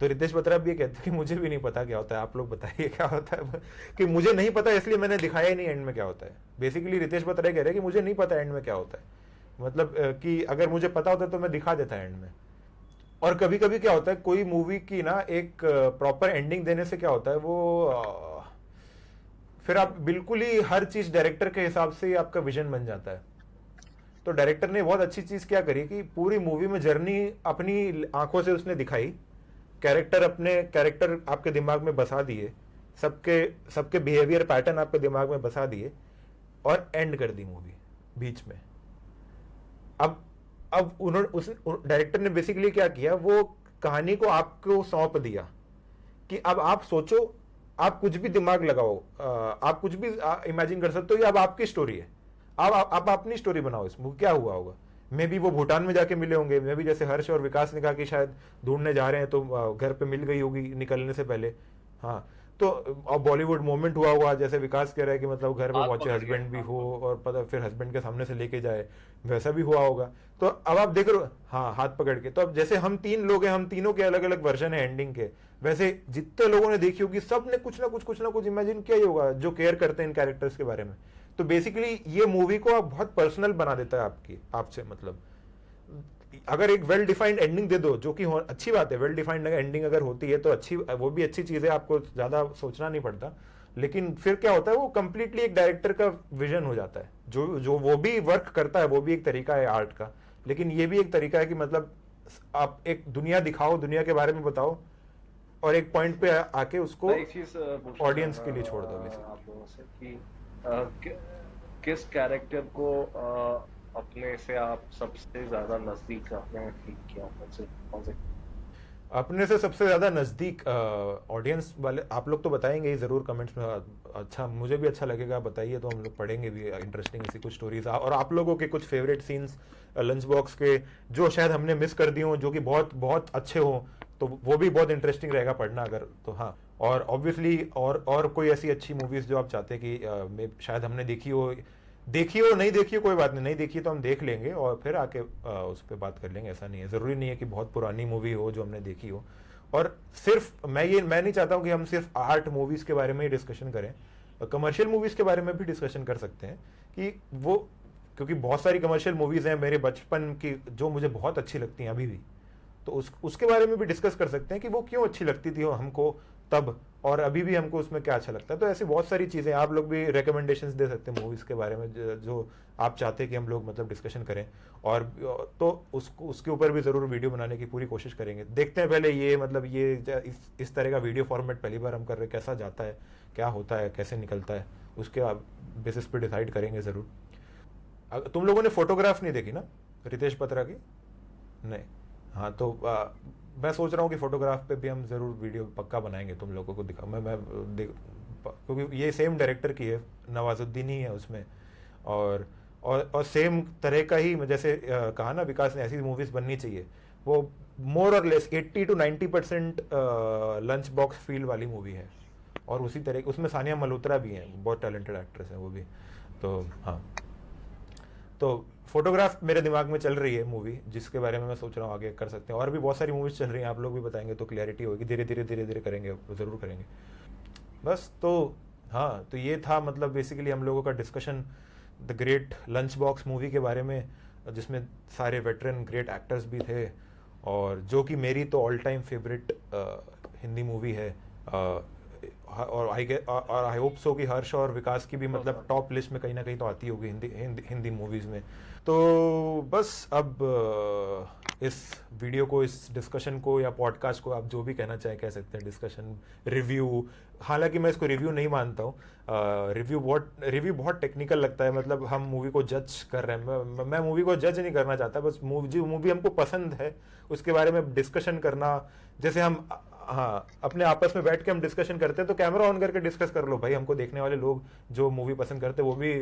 [SPEAKER 2] तो रितेश बत्रा भी ये कहते हैं कि मुझे भी नहीं पता क्या होता है, आप लोग बताइए क्या होता है। कि मुझे नहीं पता इसलिए मैंने दिखाया ही नहीं एंड में क्या होता है। बेसिकली रितेश बत्रा कह रहे हैं कि मुझे नहीं पता एंड में क्या होता है, मतलब कि अगर मुझे पता होता तो मैं दिखा देता एंड में। और कभी कभी क्या होता है कोई मूवी की ना एक प्रॉपर एंडिंग देने से क्या होता है वो फिर आप बिल्कुल ही हर चीज डायरेक्टर के हिसाब से आपका विजन बन जाता है। तो डायरेक्टर ने बहुत अच्छी चीज क्या करी कि पूरी मूवी में जर्नी अपनी आंखों से उसने दिखाई, कैरेक्टर आपके दिमाग में बसा दिए, सबके बिहेवियर पैटर्न आपके दिमाग में बसा दिए और एंड कर दी मूवी बीच में। अब उन्होंने उस डायरेक्टर ने बेसिकली क्या किया, वो कहानी को आपको सौंप दिया कि अब आप सोचो, आप कुछ भी दिमाग लगाओ, आप कुछ भी इमेजिन कर सकते हो, ये अब आपकी स्टोरी है, आप अपनी स्टोरी बनाओ, इसमें क्या हुआ होगा। मे भी वो भूटान में जाके मिले होंगे, मे भी जैसे हर्ष और विकास ने कहा कि शायद ढूंढने जा रहे हैं तो घर पे मिल गई होगी निकलने से पहले, हाँ तो अब बॉलीवुड मोमेंट हुआ हुआ, जैसे विकास कह रहा है कि मतलब घर पे पहुंचे हस्बैंड भी हो और पता फिर हस्बैंड के सामने से लेके जाए, वैसा भी हुआ होगा। तो अब आप देख रहे हो, हाँ हाथ पकड़ के, तो अब जैसे हम 3 लोग हैं, हम तीनों के अलग अलग वर्जन है एंडिंग के, वैसे जितने लोगों ने देखी होगी सब ने कुछ ना कुछ इमेजिन किया ही होगा जो केयर करते हैं इन कैरेक्टर्स के बारे में। तो बेसिकली ये मूवी को आप बहुत पर्सनल बना देता है आपसे, मतलब अगर एक वेल डिफाइंड एंडिंग दे दो, जो कि अच्छी बात है, वेल डिफाइंड एंडिंग अगर होती है तो अच्छी, वो भी अच्छी चीज है, आपको ज्यादा सोचना नहीं पड़ता। लेकिन फिर क्या होता है, वो कंप्लीटली एक डायरेक्टर का विजन हो जाता है, जो वो भी वर्क करता है, वो भी एक तरीका है आर्ट का, लेकिन ये भी एक तरीका है कि मतलब आप एक दुनिया दिखाओ, दुनिया के बारे में बताओ और एक पॉइंट पे आके उसको ऑडियंस के लिए छोड़ दो।
[SPEAKER 4] आप लोगों से कि किस कैरेक्टर को अपने से आप सबसे ज्यादा नजदीक आपने फील किया, कौन से
[SPEAKER 2] अपने से सबसे ज्यादा नजदीक ऑडियंस वाले आप लोग तो बताएंगे ही जरूर कमेंट्स में, अच्छा मुझे भी अच्छा लगेगा, बताइए तो हम लोग पढ़ेंगे भी इंटरेस्टिंग ऐसी कुछ स्टोरीज, और आप लोगों के कुछ फेवरेट सीन्स लंच बॉक्स के जो शायद हमने मिस कर दिए हों, जो कि बहुत बहुत अच्छे हों, तो वो भी बहुत इंटरेस्टिंग रहेगा पढ़ना अगर तो। हाँ, और ऑब्वियसली और कोई ऐसी अच्छी मूवीज जो आप चाहते हैं कि शायद हमने देखी हो नहीं देखी हो, कोई बात नहीं देखी तो हम देख लेंगे और फिर आके उस पर बात कर लेंगे। ऐसा नहीं है, ज़रूरी नहीं है कि बहुत पुरानी मूवी हो जो हमने देखी हो। और सिर्फ मैं नहीं चाहता हूँ कि हम सिर्फ आर्ट मूवीज़ के बारे में ही डिस्कशन करें, कमर्शियल मूवीज़ के बारे में भी डिस्कशन कर सकते हैं कि वो, क्योंकि बहुत सारी कमर्शियल मूवीज़ हैं मेरे बचपन की जो मुझे बहुत अच्छी लगती हैं अभी भी, तो उसके बारे में भी डिस्कस कर सकते हैं कि वो क्यों अच्छी लगती थी हमको तब, और अभी भी हमको उसमें क्या अच्छा लगता है। तो ऐसी बहुत सारी चीज़ें, आप लोग भी रिकमेंडेशंस दे सकते हैं मूवीज़ के बारे में जो आप चाहते हैं कि हम लोग मतलब डिस्कशन करें, और तो उसके ऊपर भी ज़रूर वीडियो बनाने की पूरी कोशिश करेंगे। देखते हैं पहले ये मतलब ये इस तरह का वीडियो फॉर्मेट पहली बार हम कर रहे हैं, कैसा जाता है, क्या होता है, कैसे निकलता है, उसके बेसिस पे डिसाइड करेंगे ज़रूर। तुम लोगों ने फोटोग्राफ नहीं देखी ना रितेश बत्रा की? नहीं। हाँ, तो मैं सोच रहा हूँ कि फोटोग्राफ पे भी हम ज़रूर वीडियो पक्का बनाएंगे, तुम लोगों को दिखा क्योंकि ये सेम डायरेक्टर की है, नवाजुद्दीन ही है उसमें, और सेम तरह का ही, जैसे कहा ना विकास ने, ऐसी मूवीज़ बननी चाहिए। वो मोर और less 80 to 90% lunch box feel वाली मूवी है, और उसी तरह उसमें सानिया मल्होत्रा भी हैं, बहुत टैलेंटेड एक्ट्रेस हैं वो भी। तो हाँ, तो फोटोग्राफ मेरे दिमाग में चल रही है मूवी, जिसके बारे में मैं सोच रहा हूँ आगे कर सकते हैं। और भी बहुत सारी मूवीज चल रही हैं, आप लोग भी बताएंगे तो क्लैरिटी होगी, धीरे धीरे करेंगे, ज़रूर करेंगे। बस तो हाँ, तो ये था मतलब बेसिकली हम लोगों का discussion the great lunch box movie के बारे में, जिसमें सारे वेटरन ग्रेट एक्टर्स भी थे, और जो कि मेरी तो all time favourite Hindi movie है। और आई होप सो कि हर्ष और विकास की भी मतलब टॉप लिस्ट में कहीं ना कहीं तो आती होगी हिंदी मूवीज में। तो बस अब इस वीडियो को, इस डिस्कशन को या पॉडकास्ट को, आप जो भी कहना चाहें कह सकते हैं, डिस्कशन, रिव्यू, हालांकि मैं इसको रिव्यू नहीं मानता हूँ। रिव्यू बहुत टेक्निकल लगता है, मतलब हम मूवी को जज कर रहे हैं। मैं मूवी को जज नहीं करना चाहता, बस जो मूवी हमको पसंद है उसके बारे में डिस्कशन करना। जैसे हम हाँ अपने आपस में बैठ के हम डिस्कशन करते हैं, तो कैमरा ऑन करके डिस्कस कर लो भाई, हमको देखने वाले लोग जो मूवी पसंद करते हैं वो भी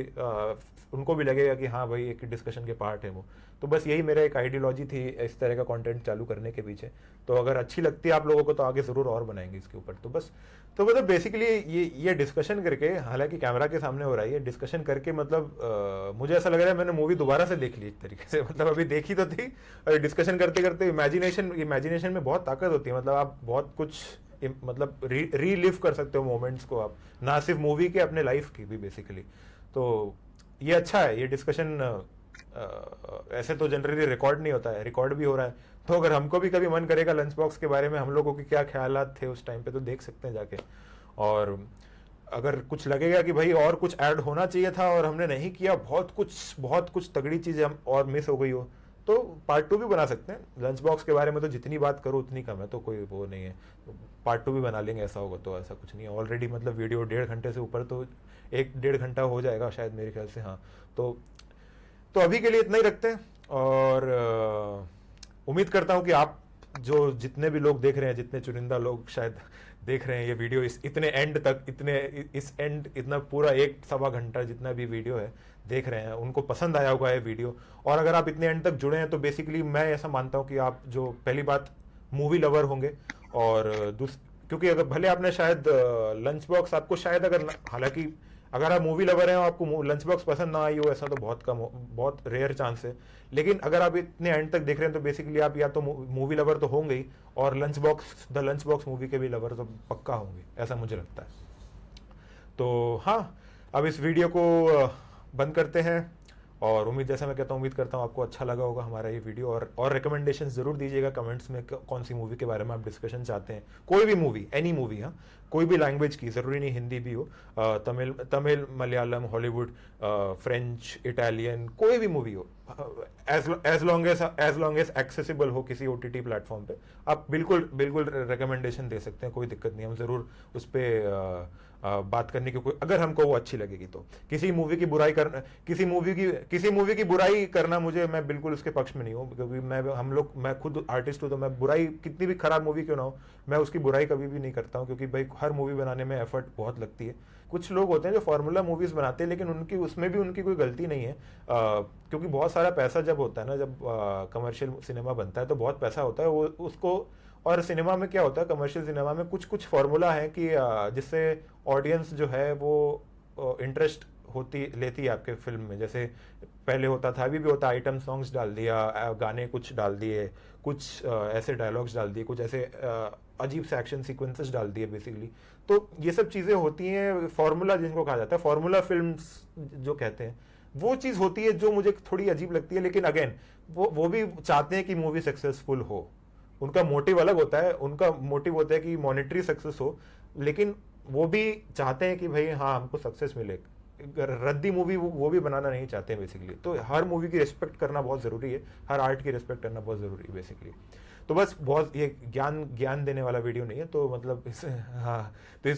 [SPEAKER 2] उनको भी लगेगा कि हाँ भाई एक डिस्कशन के पार्ट है वो। तो बस यही मेरा एक आइडियोलॉजी थी इस तरह का कंटेंट चालू करने के पीछे। तो अगर अच्छी लगती है आप लोगों को तो आगे ज़रूर और बनाएंगे इसके ऊपर। तो बस तो मतलब बेसिकली ये डिस्कशन करके, हालांकि कैमरा के सामने हो रहा है ये डिस्कशन करके, मतलब मुझे ऐसा लग रहा है मैंने मूवी दोबारा से देख ली एक तरीके से। मतलब अभी देखी तो थी, और डिस्कशन करते करते इमेजिनेशन में बहुत ताकत होती है। मतलब आप बहुत कुछ मतलब रीलिव कर सकते हो मोमेंट्स को आप, ना सिर्फ मूवी के, अपने लाइफ की भी बेसिकली। तो ये अच्छा है ये डिस्कशन। ऐसे तो जनरली रिकॉर्ड नहीं होता है, रिकॉर्ड भी हो रहा है। तो अगर हमको भी कभी मन करेगा लंच बॉक्स के बारे में, हम लोगों के क्या ख्यालात थे उस टाइम पे, तो देख सकते हैं जाके। और अगर कुछ लगेगा कि भाई और कुछ ऐड होना चाहिए था और हमने नहीं किया, बहुत कुछ तगड़ी चीज़ें हम और मिस हो गई हो, तो पार्ट 2 भी बना सकते हैं। लंच बॉक्स के बारे में तो जितनी बात करो उतनी कम है, तो कोई वो नहीं है। तो पार्ट 2 भी बना लेंगे, ऐसा होगा तो। ऐसा कुछ नहीं है, ऑलरेडी मतलब वीडियो 1.5 घंटे से ऊपर, तो 1-1.5 घंटा हो जाएगा शायद मेरे ख्याल से। हाँ, तो अभी के लिए इतना ही रखते हैं। और उम्मीद करता हूँ कि आप जो जितने भी लोग देख रहे हैं, जितने चुनिंदा लोग शायद देख रहे हैं ये वीडियो, इस एंड इतना पूरा 1-1.25 घंटा जितना भी वीडियो है देख रहे हैं, उनको पसंद आया होगा ये वीडियो। और अगर आप इतने एंड तक जुड़े हैं तो बेसिकली मैं ऐसा मानता हूँ कि आप जो पहली बात मूवी लवर होंगे, और क्योंकि अगर भले आपने शायद लंच बॉक्स आपको शायद हालांकि अगर आप मूवी लवर हैं और आपको लंच बॉक्स पसंद ना आई हो, ऐसा तो बहुत रेयर चांस है। लेकिन अगर आप इतने एंड तक देख रहे हैं तो बेसिकली आप या तो मूवी लवर तो होंगे ही, और द लंच बॉक्स मूवी के भी लवर तो पक्का होंगे, ऐसा मुझे लगता है। तो हाँ, अब इस वीडियो को बंद करते हैं। और जैसा मैं कहता हूँ, उम्मीद करता हूँ आपको अच्छा लगा होगा हमारा ये वीडियो। और रिकमेंडेशन ज़रूर दीजिएगा कमेंट्स में, कौन सी मूवी के बारे में आप डिस्कशन चाहते हैं। कोई भी मूवी, एनी मूवी, हाँ, कोई भी लैंग्वेज की, ज़रूरी नहीं हिंदी भी हो, Tamil, Malayalam, Hollywood, French, Italian, कोई भी मूवी हो, एज लॉन्ग एज एक्सेसिबल हो किसी OTT प्लेटफॉर्म पे, आप बिल्कुल रिकमेंडेशन दे सकते हैं, कोई दिक्कत नहीं। हम ज़रूर उस पर बात करने की अगर हमको वो अच्छी लगेगी तो। किसी मूवी की बुराई करना मैं बिल्कुल उसके पक्ष में नहीं हूँ, क्योंकि मैं खुद आर्टिस्ट हूँ, तो मैं बुराई, कितनी भी खराब मूवी क्यों ना हो, मैं उसकी बुराई कभी भी नहीं करता हूँ, क्योंकि भाई हर मूवी बनाने में एफर्ट बहुत लगती है। कुछ लोग होते हैं जो फार्मूला मूवीज बनाते हैं, लेकिन उसमें भी उनकी कोई गलती नहीं है, क्योंकि बहुत सारा पैसा जब होता है ना, जब कमर्शियल सिनेमा बनता है तो बहुत पैसा होता है, वो उसको और सिनेमा में क्या होता है, कमर्शियल सिनेमा में कुछ कुछ फॉर्मूला है कि जिससे ऑडियंस जो है वो इंटरेस्ट लेती है आपके फिल्म में। जैसे पहले होता था, अभी भी होता, आइटम सॉन्ग्स डाल दिया, गाने कुछ डाल दिए, कुछ ऐसे डायलॉग्स डाल दिए, कुछ ऐसे अजीब से एक्शन सीक्वेंसेस डाल दिए बेसिकली। तो ये सब चीज़ें होती हैं, फार्मूला जिनको कहा जाता है, फार्मूला फिल्म्स जो कहते हैं, वो चीज़ होती है जो मुझे थोड़ी अजीब लगती है। लेकिन अगेन वो भी चाहते हैं कि मूवी सक्सेसफुल हो, उनका मोटिव अलग होता है, उनका मोटिव होता है कि मॉनेटरी सक्सेस हो, लेकिन वो भी चाहते हैं कि भाई हाँ हमको सक्सेस मिले। रद्दी मूवी वो भी बनाना नहीं चाहते हैं बेसिकली। तो हर मूवी की रिस्पेक्ट करना बहुत ज़रूरी है, हर आर्ट की रिस्पेक्ट करना बहुत ज़रूरी है बेसिकली। तो बस बहुत ये ज्ञान देने वाला वीडियो नहीं है, तो मतलब हाँ, तो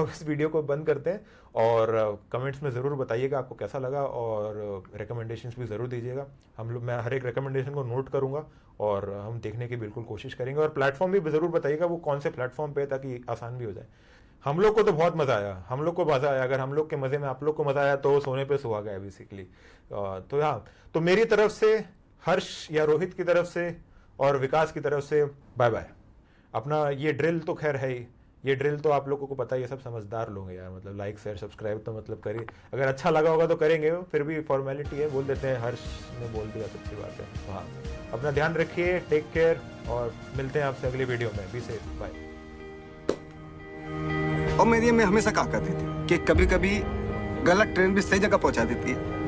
[SPEAKER 2] इस वीडियो को बंद करते हैं और कमेंट्स में ज़रूर बताइएगा आपको कैसा लगा, और रिकमेंडेशंस भी ज़रूर दीजिएगा। मैं हर एक रिकमेंडेशन को नोट करूँगा और हम देखने की बिल्कुल कोशिश करेंगे। और प्लेटफॉर्म भी ज़रूर बताइएगा वो कौन से प्लेटफॉर्म पे, ताकि आसान भी हो जाए। हम लोग को तो बहुत मज़ा आया, हम लोग को मज़ा आया। अगर हम लोग के मज़े में आप लोग को मज़ा आया तो सोने पे सुहागा है बेसिकली। तो हाँ, तो मेरी तरफ से, हर्ष या रोहित की तरफ से और विकास की तरफ से बाय बाय। अपना ये ड्रिल तो खैर है ही, ये ड्रिल तो आप लोगों को पता है, ये सब समझदार लोग हैं यार। मतलब लाइक शेयर सब्सक्राइब तो मतलब करिए, अगर अच्छा लगा होगा तो करेंगे, फिर भी फॉर्मेलिटी है, बोल देते हैं, हर्ष ने बोल दिया, सच्ची बात है। तो हाँ, अपना ध्यान रखिए, टेक केयर, और मिलते हैं आपसे अगली वीडियो में। Be safe, bye.
[SPEAKER 1] और मेरी अम्मी हमेशा कहा करती थी कि कभी कभी गलत ट्रेन भी सही जगह पहुंचा देती है।